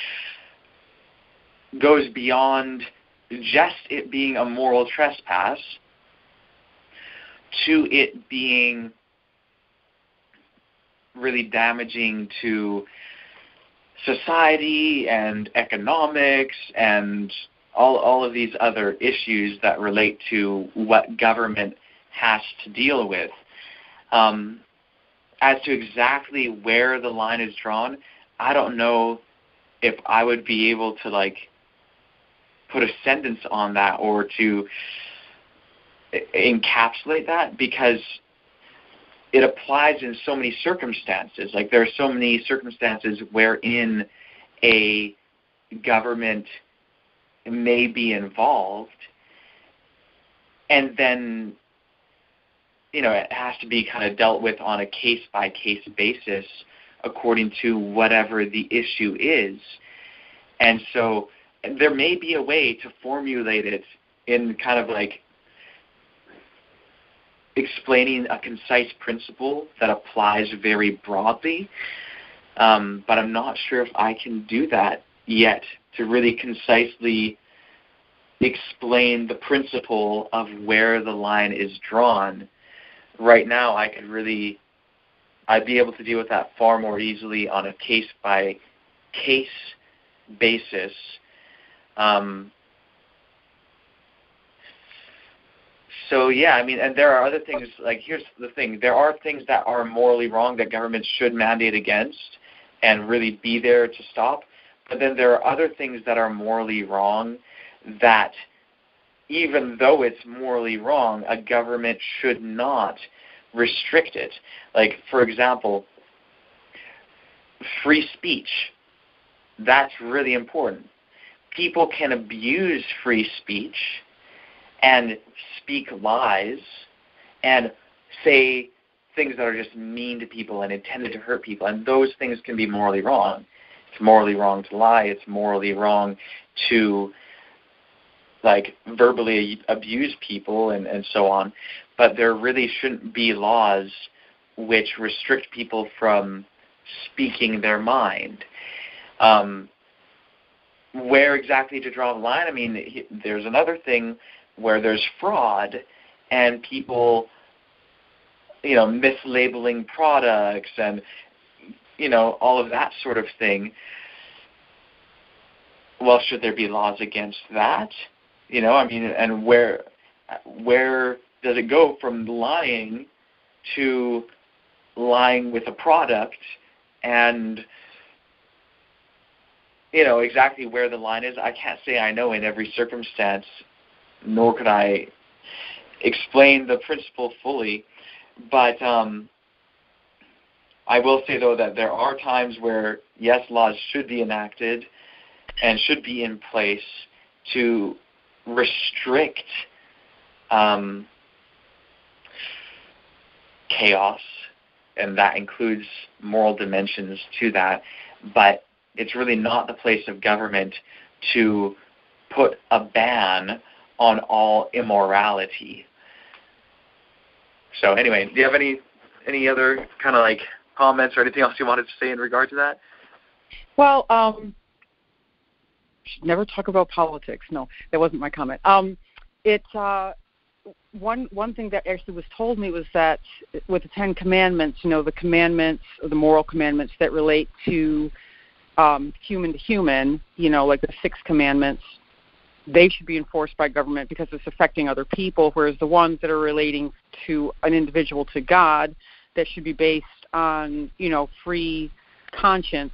goes beyond just it being a moral trespass to it being really damaging to society and economics and all of these other issues that relate to what government has to deal with. As to exactly where the line is drawn, I don't know if I would be able to put a sentence on that or to encapsulate that, because it applies in so many circumstances. Like, there are so many circumstances wherein a government may be involved, and then, it has to be kind of dealt with on a case-by-case basis according to whatever the issue is. And so there may be a way to formulate it in kind of explaining a concise principle that applies very broadly, but I'm not sure if I can do that yet to really concisely explain the principle of where the line is drawn. Right now, I'd be able to deal with that far more easily on a case-by-case basis. So, yeah, and there are other things, here's the thing. There are things that are morally wrong that governments should mandate against and really be there to stop. But then there are other things that are morally wrong that, even though it's morally wrong, a government should not restrict it. Like, for example, free speech. That's really important. People can abuse free speech and speak lies and say things that are just mean to people and intended to hurt people, and those things can be morally wrong. It's morally wrong to lie. It's morally wrong to verbally abuse people and so on. But there really shouldn't be laws which restrict people from speaking their mind. Where exactly to draw the line? There's another thing where there's fraud and people, mislabeling products and, all of that sort of thing. Well, should there be laws against that? And where does it go from lying to lying with a product, and exactly where the line is? I can't say I know in every circumstance, nor could I explain the principle fully, but I will say, though, that there are times where, yes, laws should be enacted and should be in place to restrict chaos, and that includes moral dimensions to that, but it's really not the place of government to put a ban on all immorality. So anyway, do you have any other kind of like comments or anything else you wanted to say in regard to that? Well, should never talk about politics. No, that wasn't my comment. One thing that actually was told me was that with the 10 Commandments, the commandments or the moral commandments that relate to human to human, like the 6 commandments, they should be enforced by government because it's affecting other people, whereas the ones that are relating to an individual to God, that should be based on, free conscience,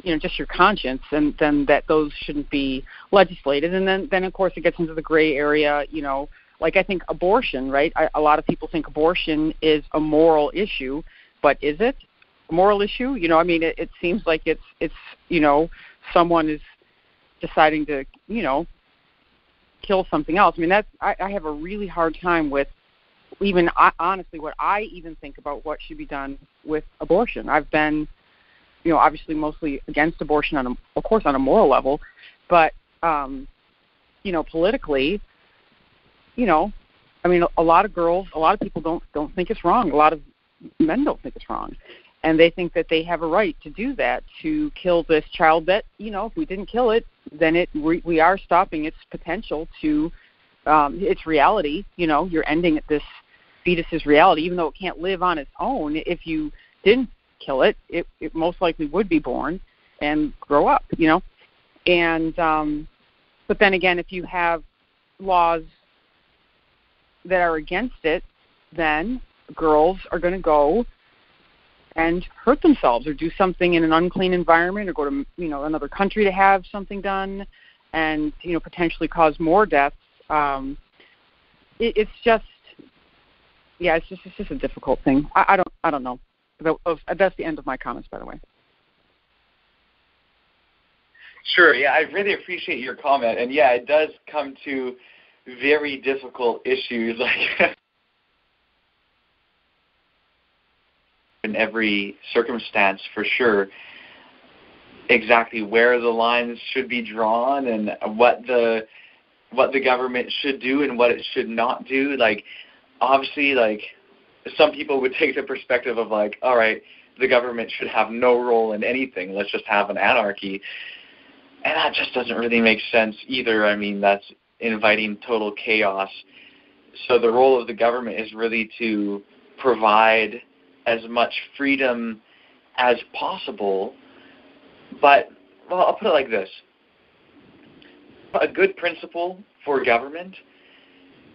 just your conscience, and then that those shouldn't be legislated. And then of course it gets into the gray area, like I think abortion, right? A lot of people think abortion is a moral issue, but is it a moral issue? It seems like it's someone is deciding to, kill something else. I have a really hard time with even honestly what I even think about what should be done with abortion. I've been, obviously mostly against abortion on a moral level, but politically, a lot of girls, a lot of people don't think it's wrong. A lot of men don't think it's wrong, and they think that they have a right to do that, to kill this child that, if we didn't kill it, then we are stopping its potential to its reality. You're ending this fetus's reality, even though it can't live on its own. If you didn't kill it, it most likely would be born and grow up, And but then again, if you have laws that are against it, then girls are going to go and hurt themselves or do something in an unclean environment, or go to another country to have something done, and potentially cause more deaths. It's just a difficult thing. I don't know. That's the end of my comments, by the way. Sure. Yeah, I really appreciate your comment, and yeah, it does come to very difficult issues, like in every circumstance, for sure, exactly where the lines should be drawn and what the government should do and what it should not do. Like, obviously, like, some people would take the perspective of like, all right, the government should have no role in anything. Let's just have an anarchy. And that just doesn't really make sense either. That's inviting total chaos. So the role of the government is really to provide as much freedom as possible. But, well, I'll put it like this. A good principle for government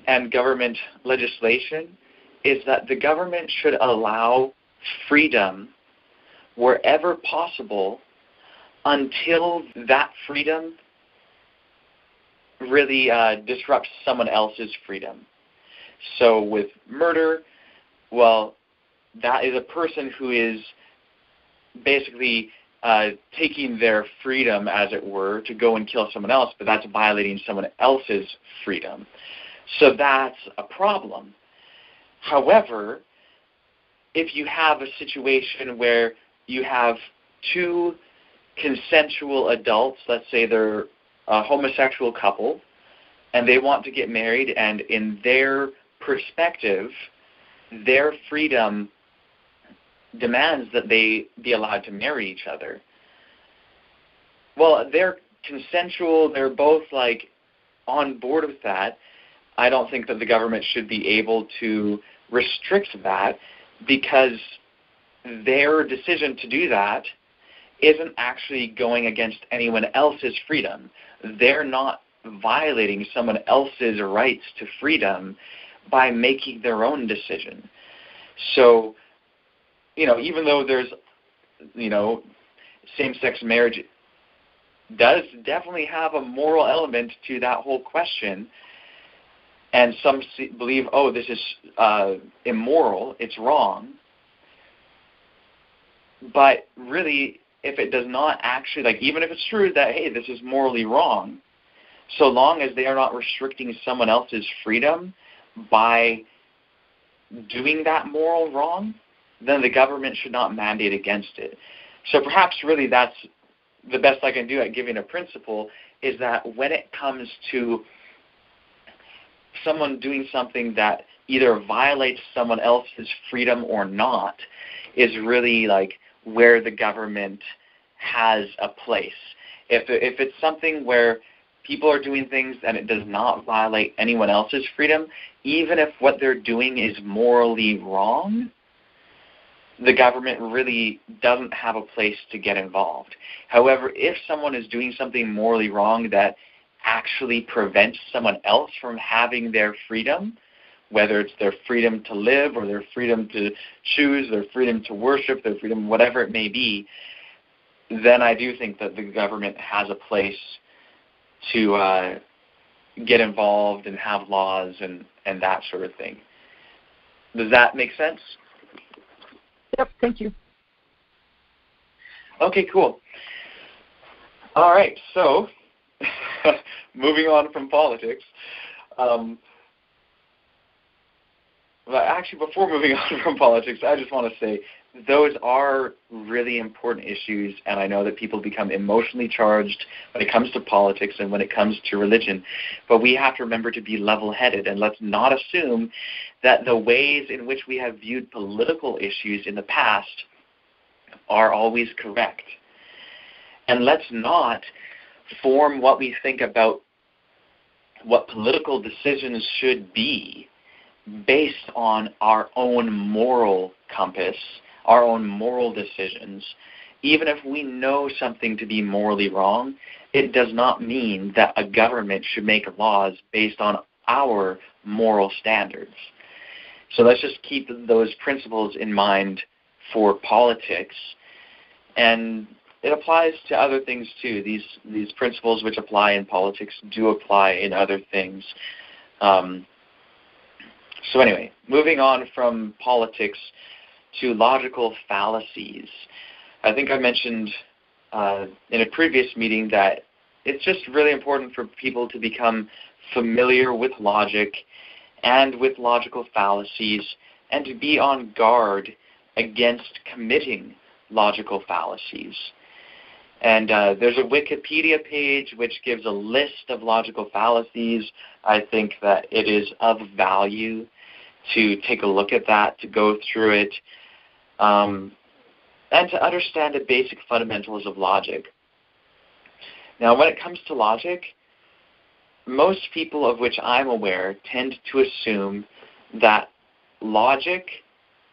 and government legislation is that the government should allow freedom wherever possible until that freedom really disrupts someone else's freedom. So with murder, well, that is a person who is basically taking their freedom, as it were, to go and kill someone else, but that's violating someone else's freedom. So that's a problem. However, if you have a situation where you have two consensual adults, let's say they're a homosexual couple, and they want to get married, and in their perspective, their freedom demands that they be allowed to marry each other. Well, they're consensual, they're both like on board with that. I don't think that the government should be able to restrict that, because their decision to do that isn't actually going against anyone else's freedom. They're not violating someone else's rights to freedom by making their own decision. So, even though there's, same-sex marriage does definitely have a moral element to that whole question, and some believe, this is immoral, it's wrong. But really, if it does not actually, like, even if it's true that, hey, this is morally wrong, so long as they are not restricting someone else's freedom by doing that moral wrong, then the government should not mandate against it. So perhaps really that's the best I can do at giving a principle, is that when it comes to someone doing something that either violates someone else's freedom or not, is really like where the government has a place. If it's something where people are doing things and it does not violate anyone else's freedom, even if what they're doing is morally wrong, the government really doesn't have a place to get involved. However, if someone is doing something morally wrong that actually prevents someone else from having their freedom, whether it's their freedom to live or their freedom to choose, their freedom to worship, their freedom, whatever it may be, then I do think that the government has a place to get involved and have laws and that sort of thing. Does that make sense? Yep, thank you. Okay, cool. All right, so moving on from politics. But actually, before moving on from politics, I just want to say those are really important issues, and I know that people become emotionally charged when it comes to politics and when it comes to religion. But we have to remember to be level-headed, and let's not assume that the ways in which we have viewed political issues in the past are always correct. And let's not form what we think about what political decisions should be based on our own moral compass, our own moral decisions. Even if we know something to be morally wrong, it does not mean that a government should make laws based on our moral standards. So let's just keep those principles in mind for politics. And it applies to other things too. These principles which apply in politics do apply in other things. So anyway, moving on from politics to logical fallacies. I think I mentioned in a previous meeting that it's just really important for people to become familiar with logic and with logical fallacies, and to be on guard against committing logical fallacies. And there's a Wikipedia page which gives a list of logical fallacies. I think that it is of value to take a look at that, to go through it, and to understand the basic fundamentals of logic. Now, when it comes to logic, most people of which I'm aware tend to assume that logic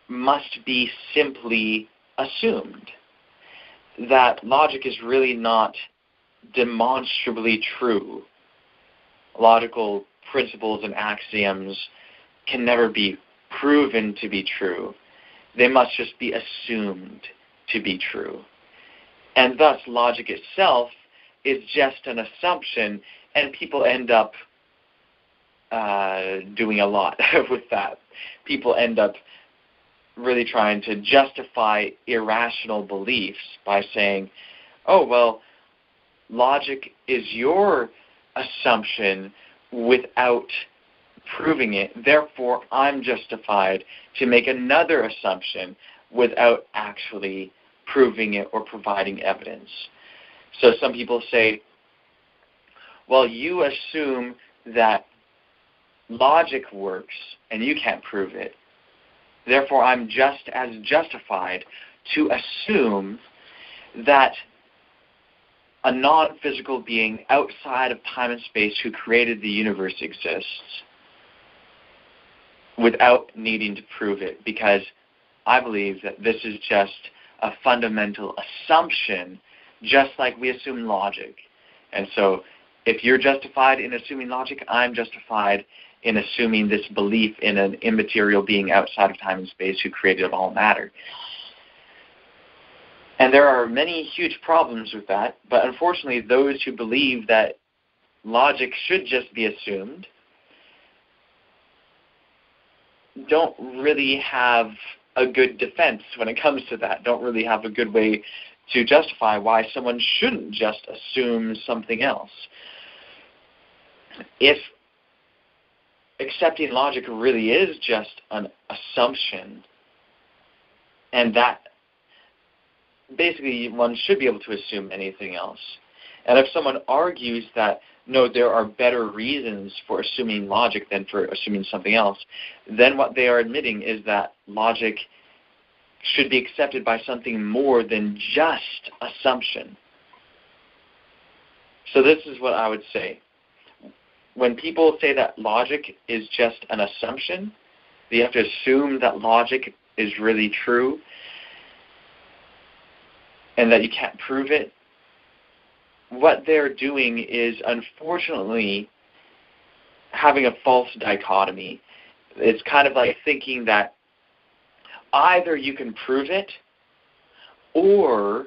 must be simply assumed, that logic is really not demonstrably true. Logical principles and axioms can never be proven to be true. They must just be assumed to be true. And thus, logic itself is just an assumption, and people end up doing a lot with that. People end up really trying to justify irrational beliefs by saying, oh, well, logic is your assumption without proving it, therefore I'm justified to make another assumption without actually proving it or providing evidence. So some people say, well, you assume that logic works and you can't prove it, therefore I'm just as justified to assume that a non-physical being outside of time and space who created the universe exists without needing to prove it, because I believe that this is just a fundamental assumption, just like we assume logic. And so if you're justified in assuming logic, I'm justified in assuming this belief in an immaterial being outside of time and space who created all matter. And there are many huge problems with that, but unfortunately those who believe that logic should just be assumed don't really have a good defense when it comes to that, don't really have a good way to justify why someone shouldn't just assume something else. If accepting logic really is just an assumption, and that basically one should be able to assume anything else. And if someone argues that, no, there are better reasons for assuming logic than for assuming something else, then what they are admitting is that logic should be accepted by something more than just assumption. So this is what I would say. When people say that logic is just an assumption, you have to assume that logic is really true and that you can't prove it, what they're doing is, unfortunately, having a false dichotomy. It's kind of like thinking that either you can prove it or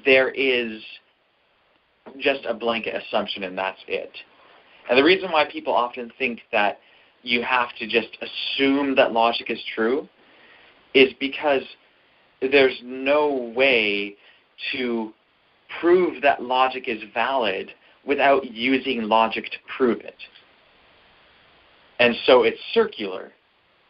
there is just a blanket assumption and that's it. And the reason why people often think that you have to just assume that logic is true is because there's no way to prove that logic is valid without using logic to prove it. And so it's circular.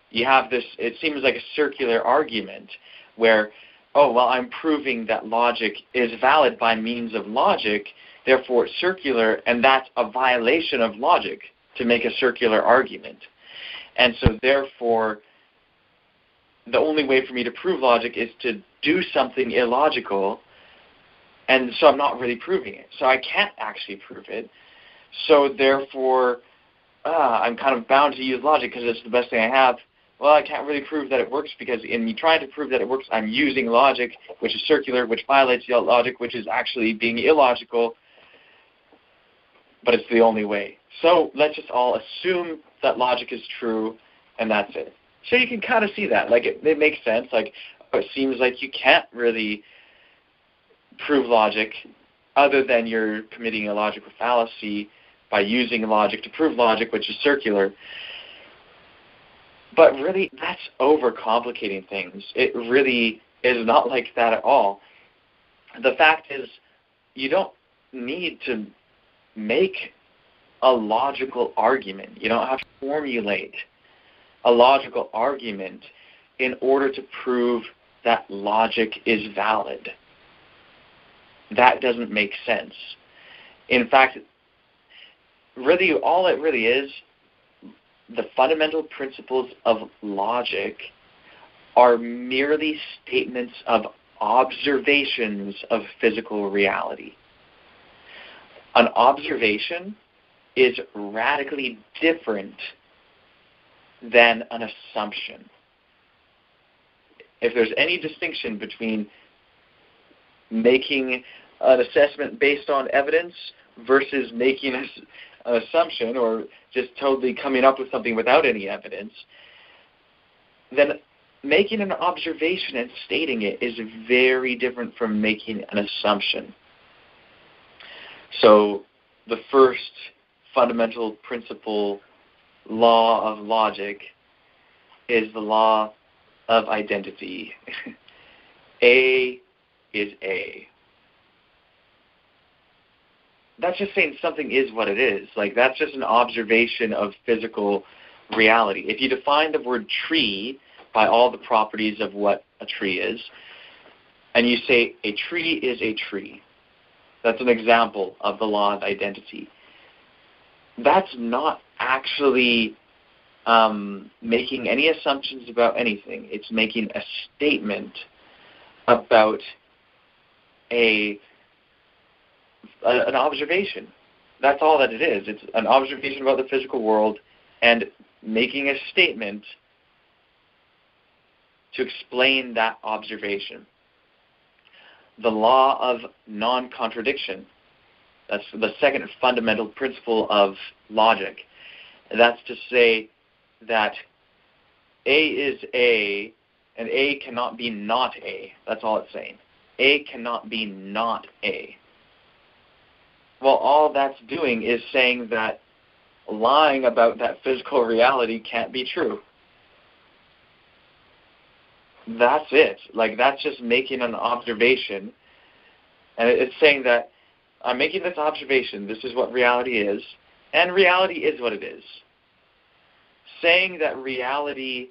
You have this, it seems like a circular argument where, oh, well, I'm proving that logic is valid by means of logic, therefore it's circular, and that's a violation of logic to make a circular argument. And so therefore, the only way for me to prove logic is to do something illogical, and so I'm not really proving it. So I can't actually prove it. So therefore, I'm kind of bound to use logic because it's the best thing I have. Well, I can't really prove that it works because in me trying to prove that it works, I'm using logic, which is circular, which violates the logic, which is actually being illogical, but it's the only way. So let's just all assume that logic is true, and that's it. So you can kind of see that. Like, it makes sense. Like, it seems like you can't really prove logic other than you're committing a logical fallacy by using logic to prove logic, which is circular. But really, that's overcomplicating things. It really is not like that at all. The fact is, you don't need to make a logical argument. You don't have to formulate a logical argument in order to prove that logic is valid. That doesn't make sense. In fact, really, all it really is, the fundamental principles of logic are merely statements of observations of physical reality. An observation is radically different than an assumption. If there's any distinction between making an assessment based on evidence versus making an assumption or just totally coming up with something without any evidence, then making an observation and stating it is very different from making an assumption. So the first fundamental principle law of logic is the law of identity. A is A. That's just saying something is what it is. Like, that's just an observation of physical reality. If you define the word tree by all the properties of what a tree is, and you say a tree is a tree, that's an example of the law of identity. That's not actually making any assumptions about anything. It's making a statement about an observation. That's all that it is. It's an observation about the physical world and making a statement to explain that observation. The law of non-contradiction. That's the second fundamental principle of logic. And that's to say that A is A, and A cannot be not A. That's all it's saying. A cannot be not A. Well, all that's doing is saying that lying about that physical reality can't be true. that's it. Like, that's just making an observation. And it's saying that I'm making this observation, this is what reality is, and reality is what it is. Saying that reality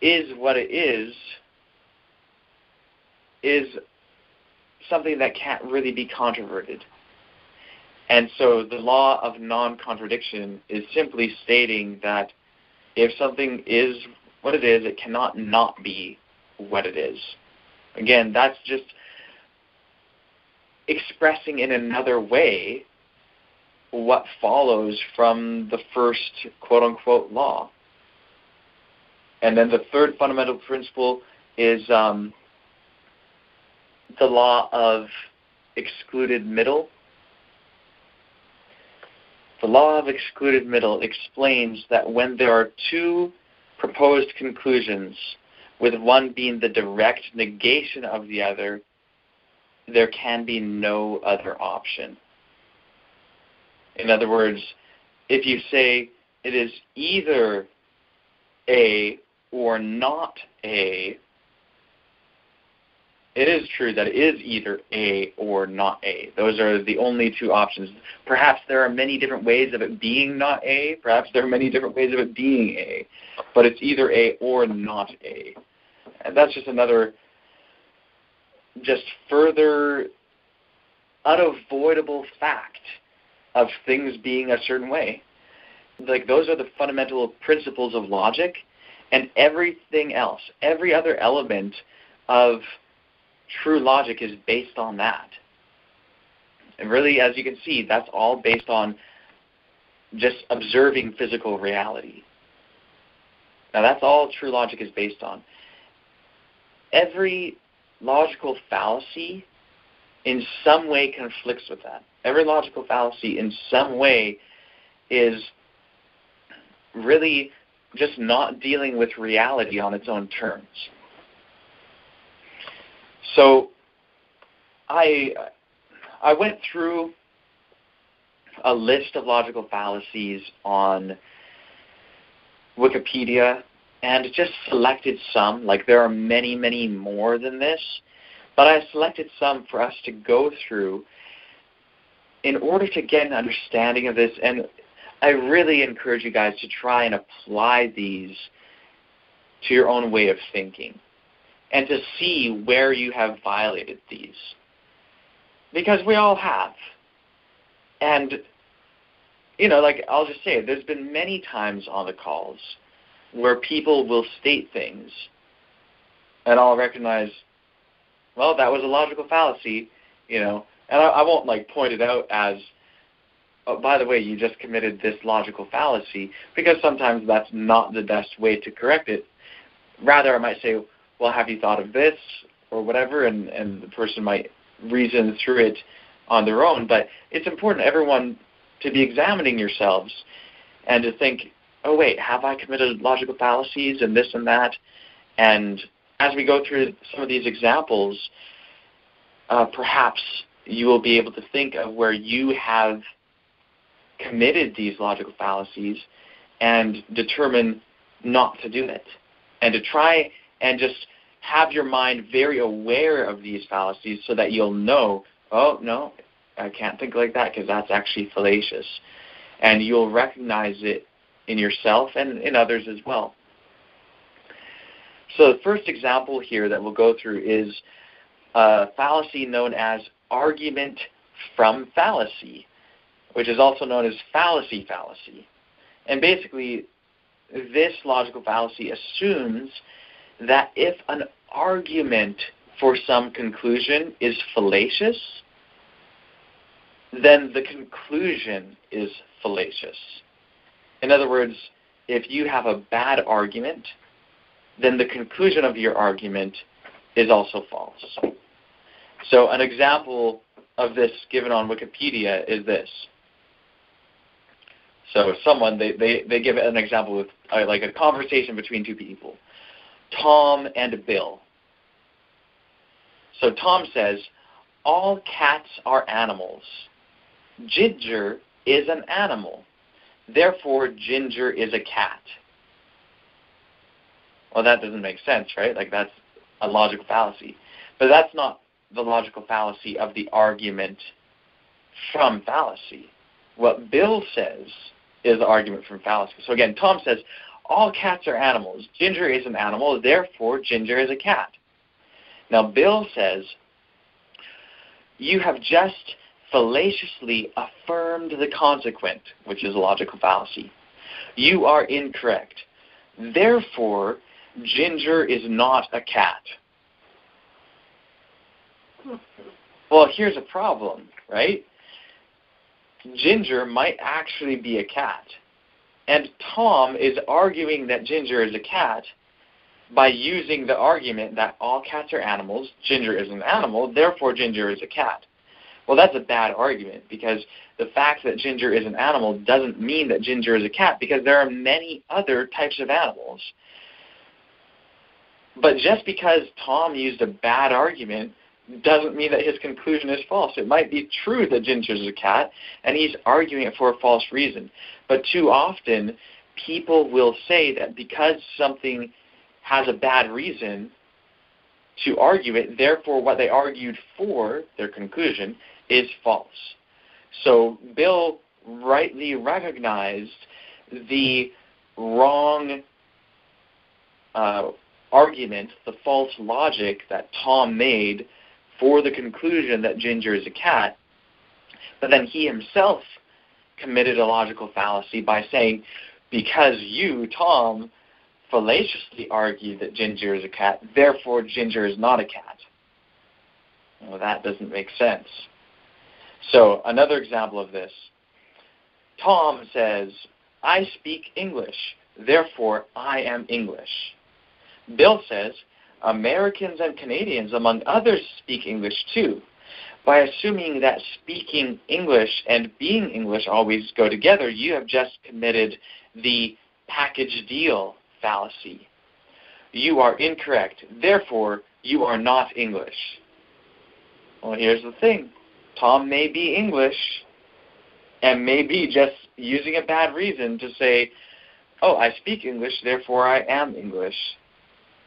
is what it is something that can't really be controverted. And so the law of non-contradiction is simply stating that if something is what it is, it cannot not be what it is. Again, that's just expressing in another way what follows from the first quote-unquote law. And then the third fundamental principle is the law of excluded middle. The law of excluded middle explains that when there are two proposed conclusions, with one being the direct negation of the other, there can be no other option. In other words, if you say it is either A or not A, it is true that it is either A or not A. Those are the only two options. Perhaps there are many different ways of it being not A. Perhaps there are many different ways of it being A. But it's either A or not A. And that's just another, just further unavoidable fact of things being a certain way. Like, those are the fundamental principles of logic, and everything else, every other element of true logic is based on that. And really, as you can see, that's all based on just observing physical reality. Now, that's all true logic is based on. Every logical fallacy in some way conflicts with that. Every logical fallacy in some way is really just not dealing with reality on its own terms. So I went through a list of logical fallacies on Wikipedia and just selected some. Like, there are many, many more than this, but I selected some for us to go through in order to get an understanding of this. And I really encourage you guys to try and apply these to your own way of thinking, and to see where you have violated these. Because we all have. And, like, I'll just say, there's been many times on the calls where people will state things, and I'll recognize, well, that was a logical fallacy, and I won't, point it out as, oh, by the way, you just committed this logical fallacy, because sometimes that's not the best way to correct it. Rather, I might say, well, have you thought of this, or whatever, and the person might reason through it on their own. But it's important, everyone, to be examining yourselves and to think, oh, wait, have I committed logical fallacies and this and that? And as we go through some of these examples, perhaps you will be able to think of where you have committed these logical fallacies and determine not to do it, and to try and just have your mind very aware of these fallacies so that you'll know, oh, no, I can't think like that because that's actually fallacious. And you'll recognize it in yourself and in others as well. So the first example here that we'll go through is a fallacy known as argument from fallacy, which is also known as fallacy fallacy. And basically, this logical fallacy assumes that if an argument for some conclusion is fallacious, then the conclusion is fallacious. In other words, if you have a bad argument, then the conclusion of your argument is also false. So an example of this given on Wikipedia is this. So someone, they give an example with like a conversation between two people, Tom and Bill. So Tom says, all cats are animals. Ginger is an animal. Therefore, Ginger is a cat. Well, that doesn't make sense, right? Like, that's a logical fallacy. But that's not the logical fallacy of the argument from fallacy. What Bill says is the argument from fallacy. So again, Tom says, all cats are animals. Ginger is an animal, therefore Ginger is a cat. Now Bill says, you have just fallaciously affirmed the consequent, which is a logical fallacy. You are incorrect. Therefore, Ginger is not a cat. Well, here's a problem, right? Ginger might actually be a cat. And Tom is arguing that Ginger is a cat by using the argument that all cats are animals, Ginger is an animal, therefore Ginger is a cat. Well, that's a bad argument, because the fact that Ginger is an animal doesn't mean that Ginger is a cat, because there are many other types of animals. But just because Tom used a bad argument doesn't mean that his conclusion is false. It might be true that Ginger is a cat, and he's arguing it for a false reason. But too often, people will say that because something has a bad reason to argue it, therefore what they argued for, their conclusion, is false. So Bill rightly recognized the wrong argument, the false logic that Tom made for the conclusion that Ginger is a cat, but then he himself committed a logical fallacy by saying, because you, Tom, fallaciously argued that Ginger is a cat, therefore Ginger is not a cat. Well, that doesn't make sense. So another example of this, Tom says, I speak English, therefore I am English. Bill says, Americans and Canadians, among others, speak English too. By assuming that speaking English and being English always go together, you have just committed the package deal fallacy. You are incorrect. Therefore, you are not English. Well, here's the thing. Tom may be English and may be just using a bad reason to say, oh, I speak English, therefore I am English.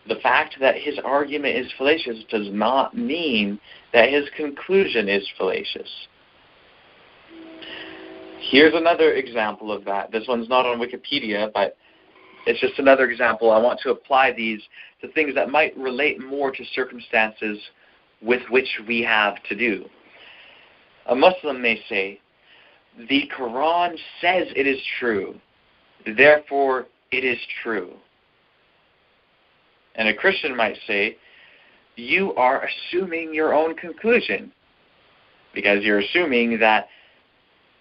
The fact that his argument is fallacious does not mean that his conclusion is fallacious. Here's another example of that. This one's not on Wikipedia, but it's just another example. I want to apply these to things that might relate more to circumstances with which we have to do. A Muslim may say, the Quran says it is true, therefore it is true. And a Christian might say, you are assuming your own conclusion, because you're assuming that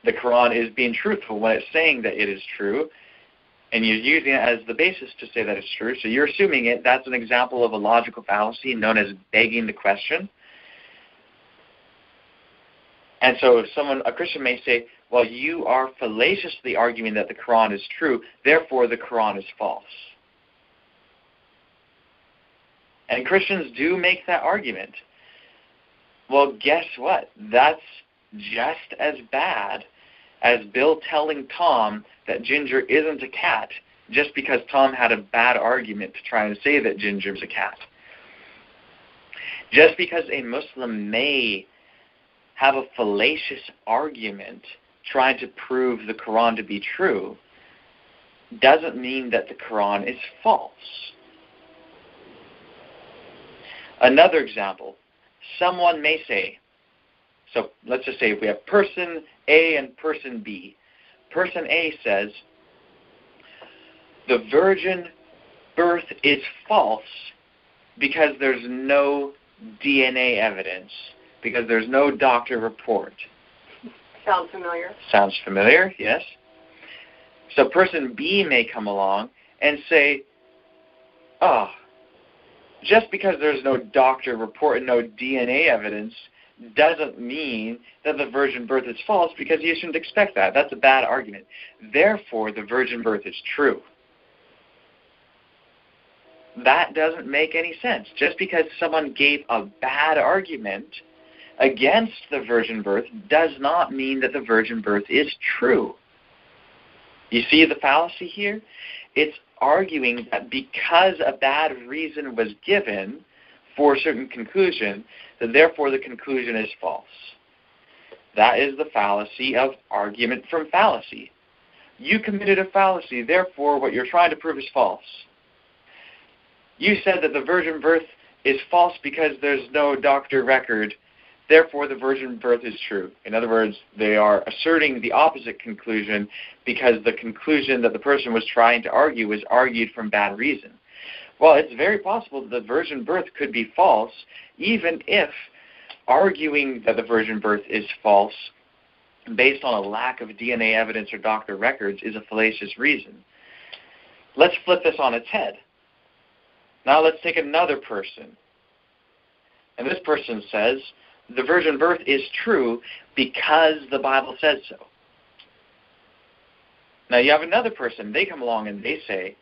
the Quran is being truthful when it's saying that it is true, and you're using it as the basis to say that it's true. So you're assuming it. That's an example of a logical fallacy known as begging the question. And so a Christian may say, well, you are fallaciously arguing that the Quran is true, therefore the Quran is false. And Christians do make that argument. Well, guess what? That's just as bad as Bill telling Tom that Ginger isn't a cat just because Tom had a bad argument to try and say that Ginger is a cat. Just because a Muslim may have a fallacious argument trying to prove the Quran to be true doesn't mean that the Quran is false. Another example, someone may say, so let's just say we have person A and person B. Person A says, the virgin birth is false because there's no DNA evidence, because there's no doctor report. Sounds familiar. Sounds familiar, yes. So person B may come along and say, oh, just because there's no doctor report and no DNA evidence doesn't mean that the virgin birth is false, because you shouldn't expect that. That's a bad argument. Therefore, the virgin birth is true. That doesn't make any sense. Just because someone gave a bad argument against the virgin birth does not mean that the virgin birth is true. You see the fallacy here? It's arguing that because a bad reason was given for a certain conclusion, that therefore the conclusion is false. That is the fallacy of argument from fallacy. You committed a fallacy, therefore what you're trying to prove is false. You said that the virgin birth is false because there's no doctor record, therefore the virgin birth is true. In other words, they are asserting the opposite conclusion because the conclusion that the person was trying to argue was argued from bad reason. Well, it's very possible that the virgin birth could be false, even if arguing that the virgin birth is false based on a lack of DNA evidence or doctor records is a fallacious reason. Let's flip this on its head. Now let's take another person. And this person says, the virgin birth is true because the Bible says so. Now you have another person, they come along and they say,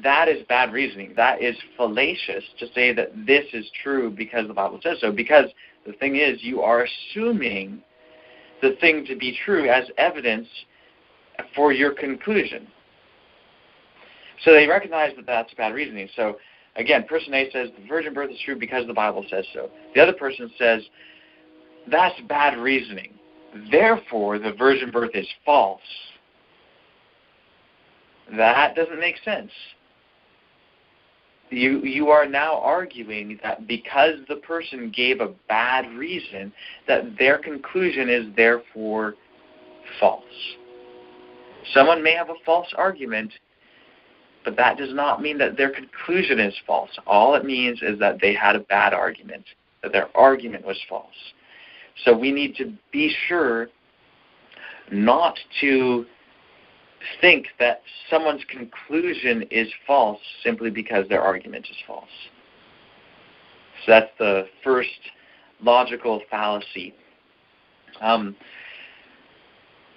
that is bad reasoning. That is fallacious to say that this is true because the Bible says so. Because the thing is, you are assuming the thing to be true as evidence for your conclusion. So they recognize that that's bad reasoning. So again, person A says the virgin birth is true because the Bible says so. The other person says that's bad reasoning. Therefore, the virgin birth is false. That doesn't make sense. You are now arguing that because the person gave a bad reason, that their conclusion is therefore false. Someone may have a false argument, but that does not mean that their conclusion is false. All it means is that they had a bad argument, that their argument was false. So we need to be sure not to think that someone's conclusion is false simply because their argument is false. So that's the first logical fallacy.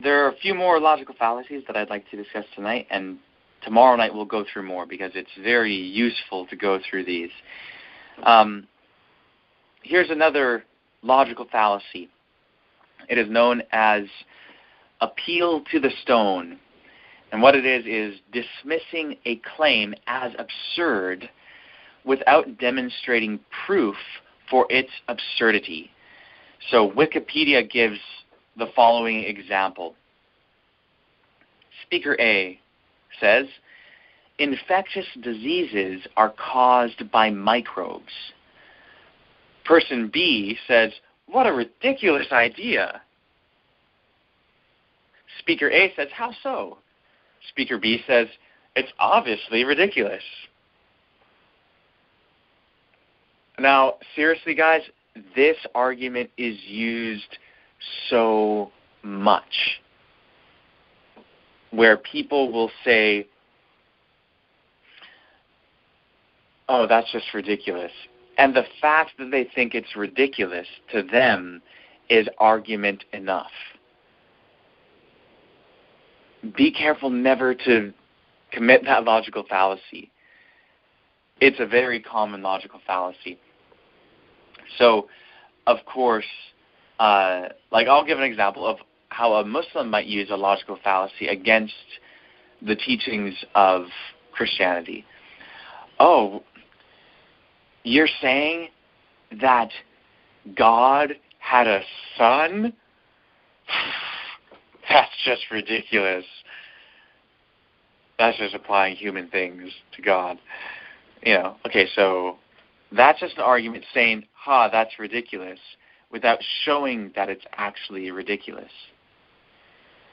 There are a few more logical fallacies that I'd like to discuss tonight, and tomorrow night we'll go through more because it's very useful to go through these. Here's another logical fallacy. It is known as appeal to the stone. And what it is dismissing a claim as absurd without demonstrating proof for its absurdity. So Wikipedia gives the following example. Speaker A says, infectious diseases are caused by microbes. Person B says, what a ridiculous idea. Speaker A says, how so? Speaker B says, it's obviously ridiculous. Now, seriously, guys, this argument is used so much, where people will say, oh, that's just ridiculous. And the fact that they think it's ridiculous to them is argument enough. Be careful never to commit that logical fallacy. It's a very common logical fallacy. So, of course, I'll give an example of how a Muslim might use a logical fallacy against the teachings of Christianity. Oh, you're saying that God had a son? That's just ridiculous. That's just applying human things to God. Okay, so that's just an argument saying, that's ridiculous, without showing that it's actually ridiculous.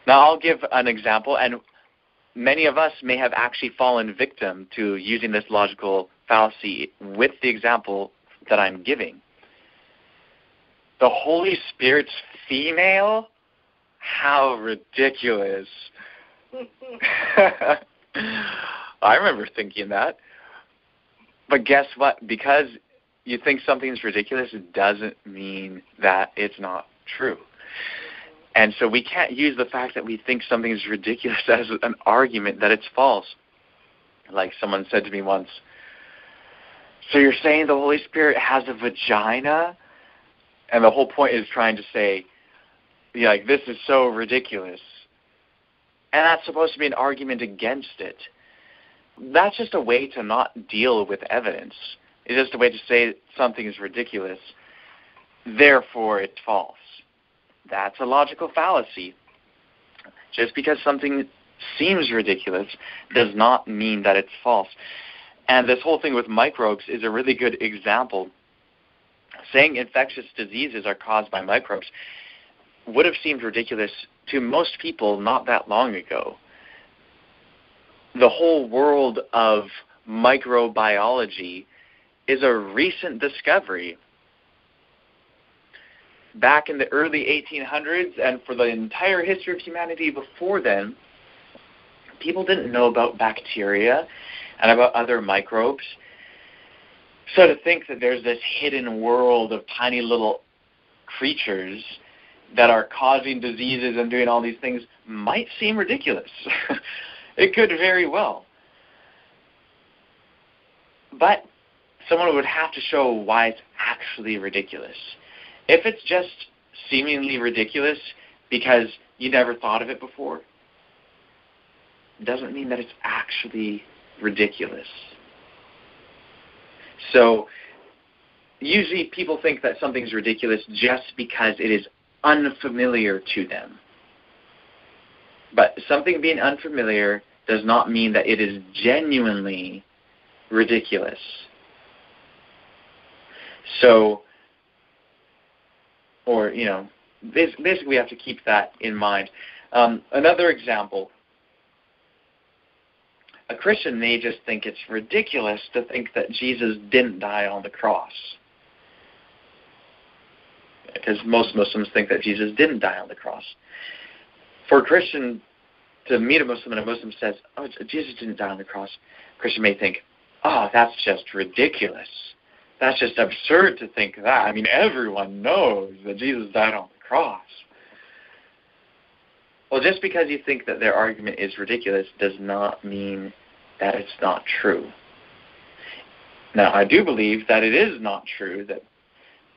Now, I'll give an example, and many of us may have actually fallen victim to using this logical fallacy with the example that I'm giving. The Holy Spirit's female? How ridiculous. I remember thinking that. But guess what? Because you think something's ridiculous, it doesn't mean that it's not true. And so we can't use the fact that we think something is ridiculous as an argument that it's false. Like someone said to me once, so you're saying the Holy Spirit has a vagina? And the whole point is trying to say, this is so ridiculous. And that's supposed to be an argument against it. That's just a way to not deal with evidence. It's just a way to say something is ridiculous, therefore it's false. That's a logical fallacy. Just because something seems ridiculous does not mean that it's false. And this whole thing with microbes is a really good example. Saying infectious diseases are caused by microbes would have seemed ridiculous to most people not that long ago. The whole world of microbiology is a recent discovery. Back in the early 1800s and for the entire history of humanity before then, people didn't know about bacteria and about other microbes. So to think that there's this hidden world of tiny little creatures that are causing diseases and doing all these things might seem ridiculous. It could very well. But someone would have to show why it's actually ridiculous. If it's just seemingly ridiculous because you never thought of it before, it doesn't mean that it's actually ridiculous. So usually people think that something's ridiculous just because it is unfamiliar to them. But something being unfamiliar does not mean that it is genuinely ridiculous. So, or, basically we have to keep that in mind. Another example, a Christian may just think it's ridiculous to think that Jesus didn't die on the cross. Because most Muslims think that Jesus didn't die on the cross. For a Christian to meet a Muslim and a Muslim says, "Oh, Jesus didn't die on the cross," a Christian may think, "Oh, that's just ridiculous. That's just absurd to think that. I mean, everyone knows that Jesus died on the cross." Well, just because you think that their argument is ridiculous does not mean that it's not true. Now, I do believe that it is not true that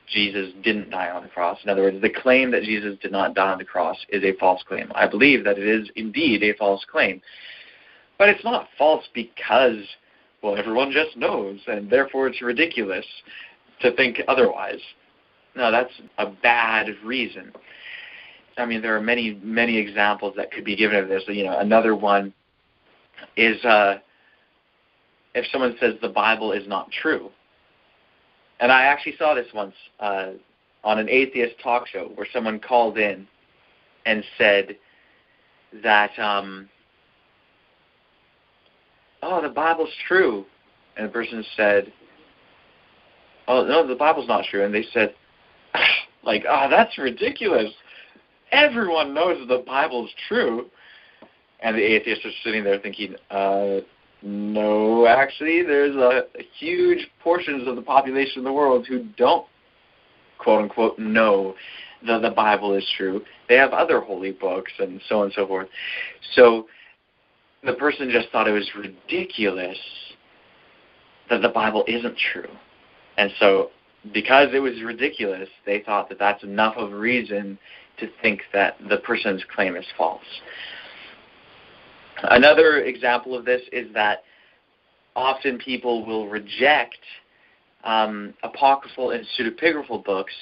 Jesus didn't die on the cross. In other words, the claim that Jesus did not die on the cross is a false claim. I believe that it is indeed a false claim. But it's not false because, well, everyone just knows, and therefore it's ridiculous to think otherwise. No, that's a bad reason. I mean, there are many, many examples that could be given of this. Another one is if someone says the Bible is not true. And I actually saw this once on an atheist talk show where someone called in and said that, the Bible's true. And the person said, "Oh, no, the Bible's not true." And they said, that's ridiculous. Everyone knows that the Bible's true. And the atheist was sitting there thinking, no, actually, there's a huge portions of the population of the world who don't, quote-unquote, know that the Bible is true. They have other holy books and so on and so forth. So the person just thought it was ridiculous that the Bible isn't true. And so because it was ridiculous, they thought that that's enough of a reason to think that the person's claim is false. Another example of this is that often people will reject apocryphal and pseudepigraphal books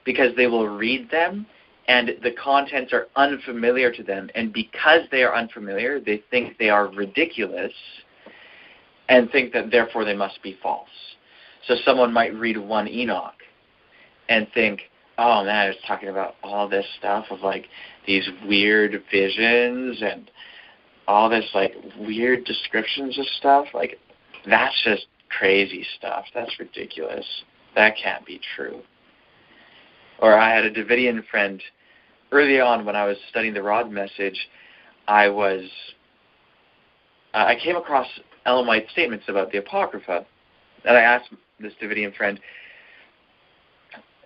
because they will read them and the contents are unfamiliar to them. And because they are unfamiliar, they think they are ridiculous and think that therefore they must be false. So someone might read 1 Enoch and think, oh man, it's talking about all this stuff of these weird visions and all this weird descriptions of stuff. That's just crazy stuff. That's ridiculous. That can't be true. Or I had a Davidian friend early on when I was studying the Rod message. I came across Ellen White's statements about the Apocrypha, and I asked this Davidian friend,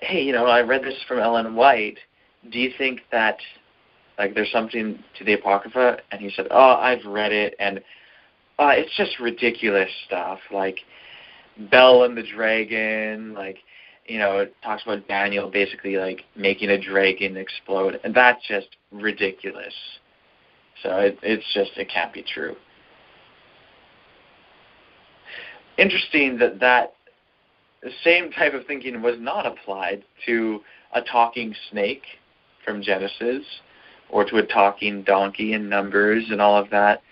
"Hey, I read this from Ellen White. Do you think that there's something to the Apocrypha?" And he said, "Oh, I've read it, and it's just ridiculous stuff. Bel and the dragon, it talks about Daniel basically making a dragon explode, and that's just ridiculous. So it can't be true." interesting that the same type of thinking was not applied to a talking snake from Genesis or to a talking donkey in Numbers and all of that.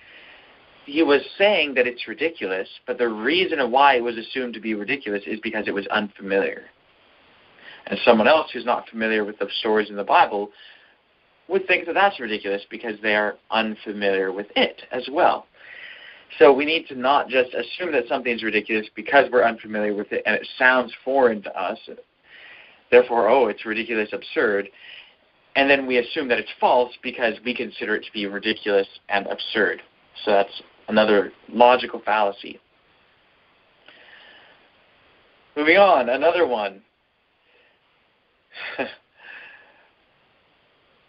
He was saying that it's ridiculous, but the reason why it was assumed to be ridiculous is because it was unfamiliar. And someone else who's not familiar with the stories in the Bible would think that that's ridiculous because they are unfamiliar with it as well. So we need to not just assume that something's ridiculous because we're unfamiliar with it and it sounds foreign to us. Therefore, it's ridiculous, absurd. And then we assume that it's false because we consider it to be ridiculous and absurd. So that's another logical fallacy. Moving on, another one.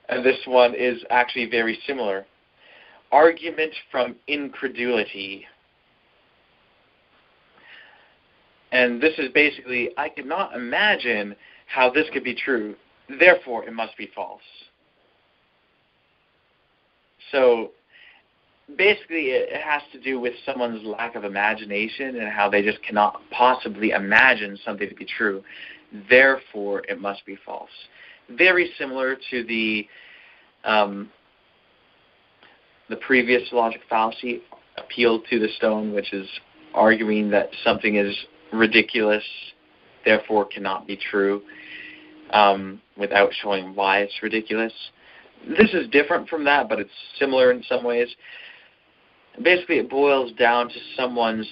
And this one is actually very similar. Argument from incredulity. And this is basically, I cannot imagine how this could be true, therefore it must be false. So basically it has to do with someone's lack of imagination and how they just cannot possibly imagine something to be true, therefore it must be false. Very similar to the previous logic fallacy, appeal to the stone, which is arguing that something is ridiculous, therefore cannot be true, without showing why it's ridiculous. This is different from that, but it's similar in some ways. Basically, it boils down to someone's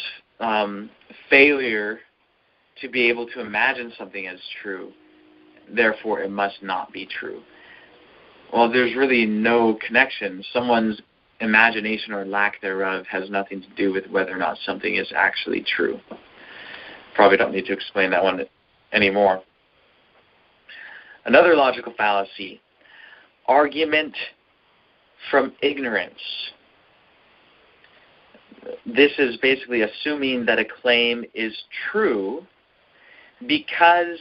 failure to be able to imagine something as true, therefore it must not be true. Well, there's really no connection. Someone's imagination or lack thereof has nothing to do with whether or not something is actually true. Probably don't need to explain that one anymore. Another logical fallacy, argument from ignorance. This is basically assuming that a claim is true because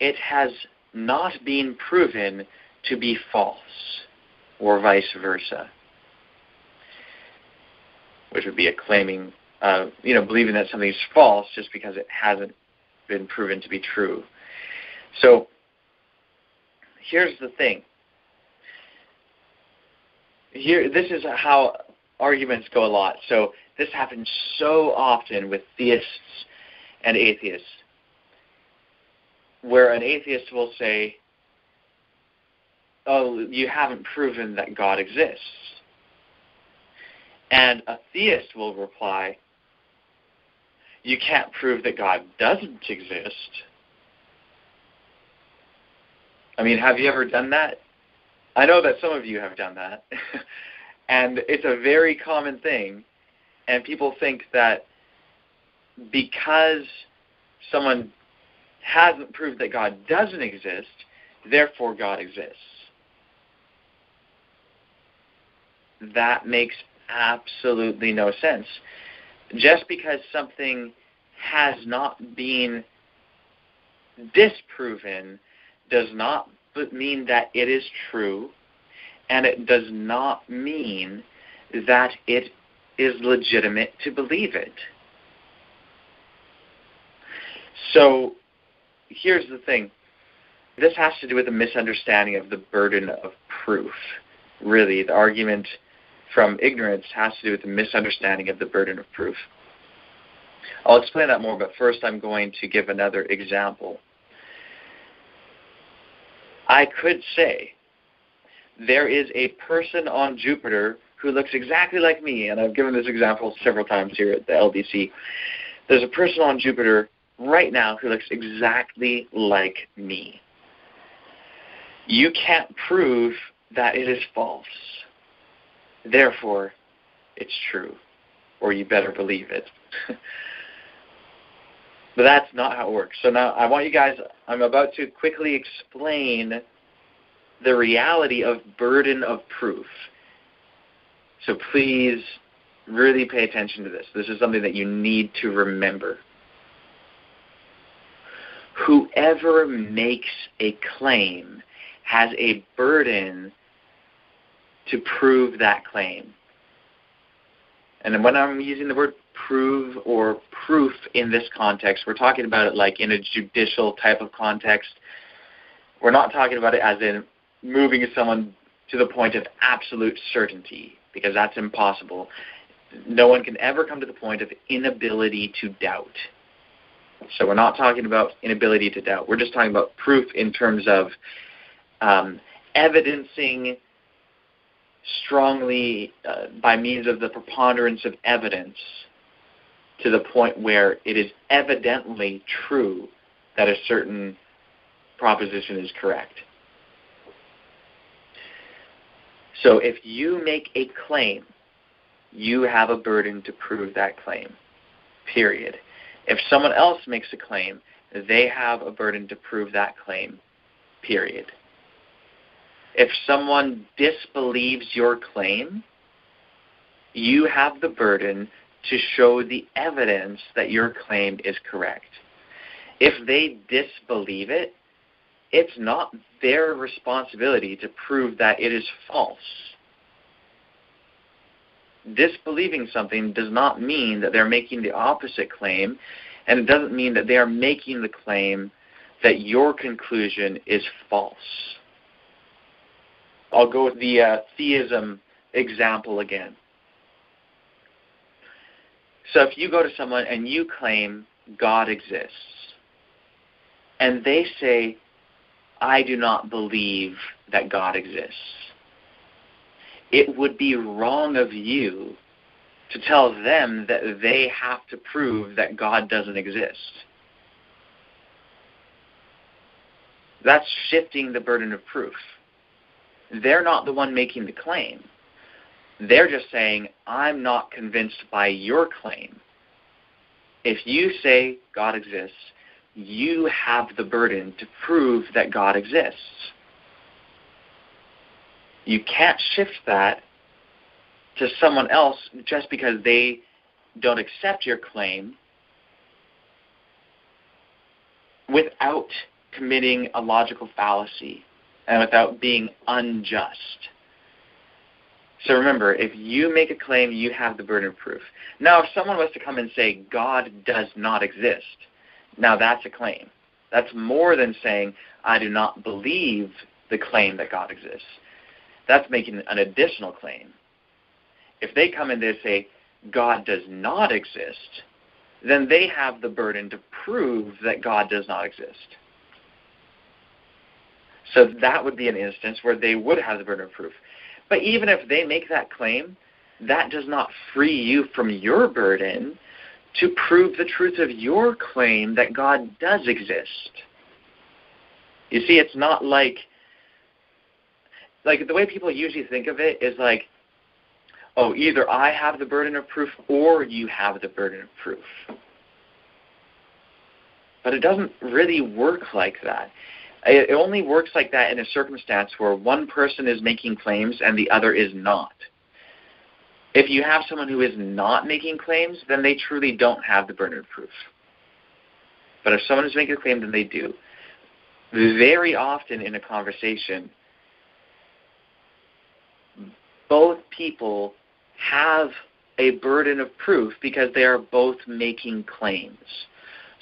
it has not been proven to be false, or vice versa, which would be a claiming, believing that something is false just because it hasn't been proven to be true. So here's the thing. This is how arguments go a lot. So this happens so often with theists and atheists, where an atheist will say, you haven't proven that God exists. And a theist will reply, you can't prove that God doesn't exist. I mean, have you ever done that? I know that some of you have done that. And it's a very common thing. And people think that because someone hasn't proved that God doesn't exist, therefore God exists. That makes absolutely no sense. Just because something has not been disproven does not mean that it is true, and it does not mean that it is legitimate to believe it. So here's the thing. This has to do with a misunderstanding of the burden of proof. Really, the argument from ignorance has to do with the misunderstanding of the burden of proof. I'll explain that more, but first I'm going to give another example. I could say there is a person on Jupiter who looks exactly like me, and I've given this example several times here at the LDC. There's a person on Jupiter right now who looks exactly like me. You can't prove that it is false. Therefore, it's true, or you better believe it. But that's not how it works. So now I want you guys, I'm about to quickly explain the reality of burden of proof. So please really pay attention to this. This is something that you need to remember. Whoever makes a claim has a burden to prove that claim. And when I'm using the word prove or proof in this context, we're talking about it like in a judicial type of context. We're not talking about it as in moving someone to the point of absolute certainty, because that's impossible. No one can ever come to the point of inability to doubt. So we're not talking about inability to doubt. We're just talking about proof in terms of evidencing strongly by means of the preponderance of evidence to the point where it is evidently true that a certain proposition is correct. So if you make a claim, you have a burden to prove that claim, period. If someone else makes a claim, they have a burden to prove that claim, period. If someone disbelieves your claim, you have the burden to show the evidence that your claim is correct. If they disbelieve it, it's not their responsibility to prove that it is false. Disbelieving something does not mean that they're making the opposite claim, and it doesn't mean that they are making the claim that your conclusion is false. I'll go with the theism example again. So if you go to someone and you claim God exists, and they say, I do not believe that God exists, it would be wrong of you to tell them that they have to prove that God doesn't exist. That's shifting the burden of proof. They're not the one making the claim. They're just saying, I'm not convinced by your claim. If you say God exists, you have the burden to prove that God exists. You can't shift that to someone else just because they don't accept your claim without committing a logical fallacy and without being unjust. So remember, if you make a claim, you have the burden of proof. Now, if someone was to come and say, God does not exist, now that's a claim. That's more than saying, I do not believe the claim that God exists. That's making an additional claim. If they come in there and say, God does not exist, then they have the burden to prove that God does not exist. So that would be an instance where they would have the burden of proof. But even if they make that claim, that does not free you from your burden to prove the truth of your claim that God does exist. You see, it's not like the way people usually think of it is like, oh, either I have the burden of proof or you have the burden of proof. But it doesn't really work like that. It only works like that in a circumstance where one person is making claims and the other is not. If you have someone who is not making claims, then they truly don't have the burden of proof. But if someone is making a claim, then they do. Very often in a conversation, both people have a burden of proof because they are both making claims.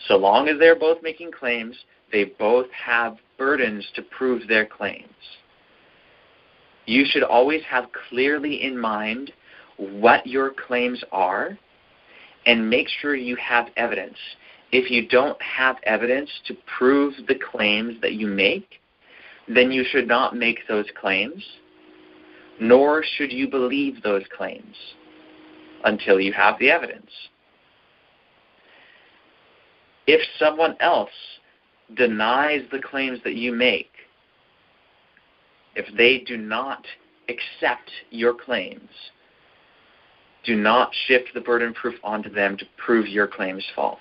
So long as they're both making claims, they both have burdens to prove their claims. You should always have clearly in mind what your claims are and make sure you have evidence. If you don't have evidence to prove the claims that you make, then you should not make those claims, nor should you believe those claims until you have the evidence. If someone else denies the claims that you make, if they do not accept your claims, do not shift the burden of proof onto them to prove your claims false.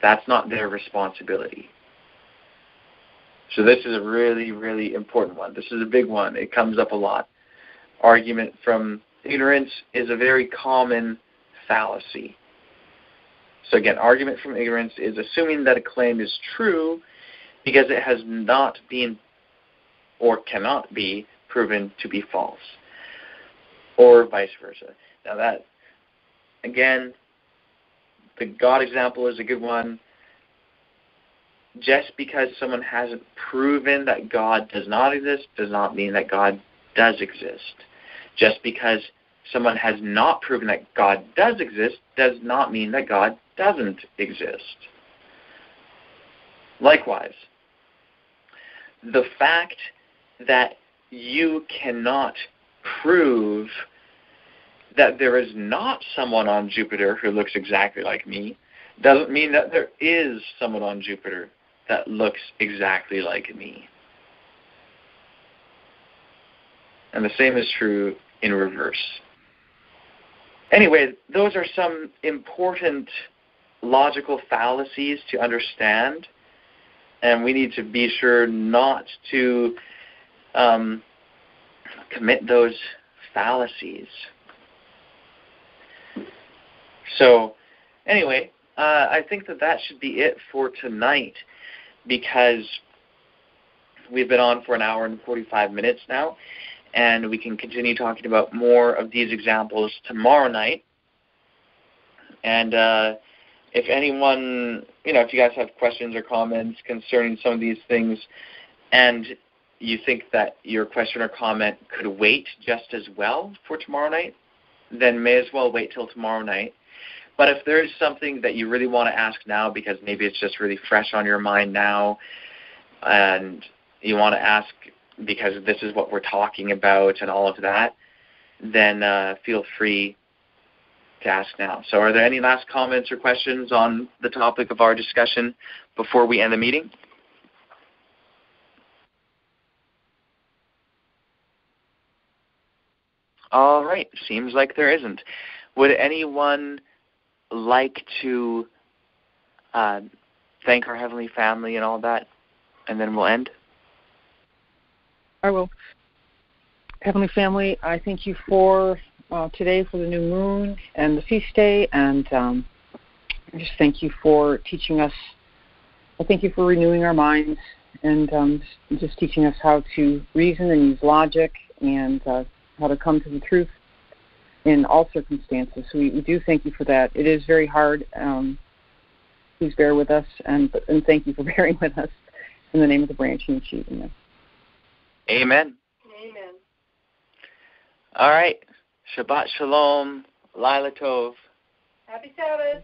That's not their responsibility. So this is a really, really important one. This is a big one. It comes up a lot. Argument from ignorance is a very common fallacy. So again, argument from ignorance is assuming that a claim is true because it has not been or cannot be proven to be false, or vice versa. Now that, again, the God example is a good one. Just because someone hasn't proven that God does not exist does not mean that God does exist. Just because someone has not proven that God does exist does not mean that God doesn't exist. Likewise, the fact that you cannot prove that there is not someone on Jupiter who looks exactly like me doesn't mean that there is someone on Jupiter that looks exactly like me. And the same is true in reverse. Anyway, those are some important logical fallacies to understand, and we need to be sure not to commit those fallacies. So, anyway, I think that should be it for tonight, because we've been on for an hour and 45 minutes now, and we can continue talking about more of these examples tomorrow night. And if anyone, if you guys have questions or comments concerning some of these things, and you think that your question or comment could wait just as well for tomorrow night, then may as well wait till tomorrow night. But if there is something that you really want to ask now, because maybe it's just really fresh on your mind now, and you want to ask because this is what we're talking about and all of that, then feel free to ask now. So are there any last comments or questions on the topic of our discussion before we end the meeting? All right. Seems like there isn't. Would anyone like to thank our Heavenly Family and all that, and then we'll end? I will. Heavenly Family, I thank you for today, for the new moon and the feast day, and I just thank you for teaching us. I thank you for renewing our minds and just teaching us how to reason and use logic and how to come to the truth in all circumstances. So we do thank you for that. It is very hard. Please bear with us, and thank you for bearing with us. In the name of the branch and the sheep. Amen. Amen. Amen. All right. Shabbat Shalom. Laila Tov. Happy Sabbath.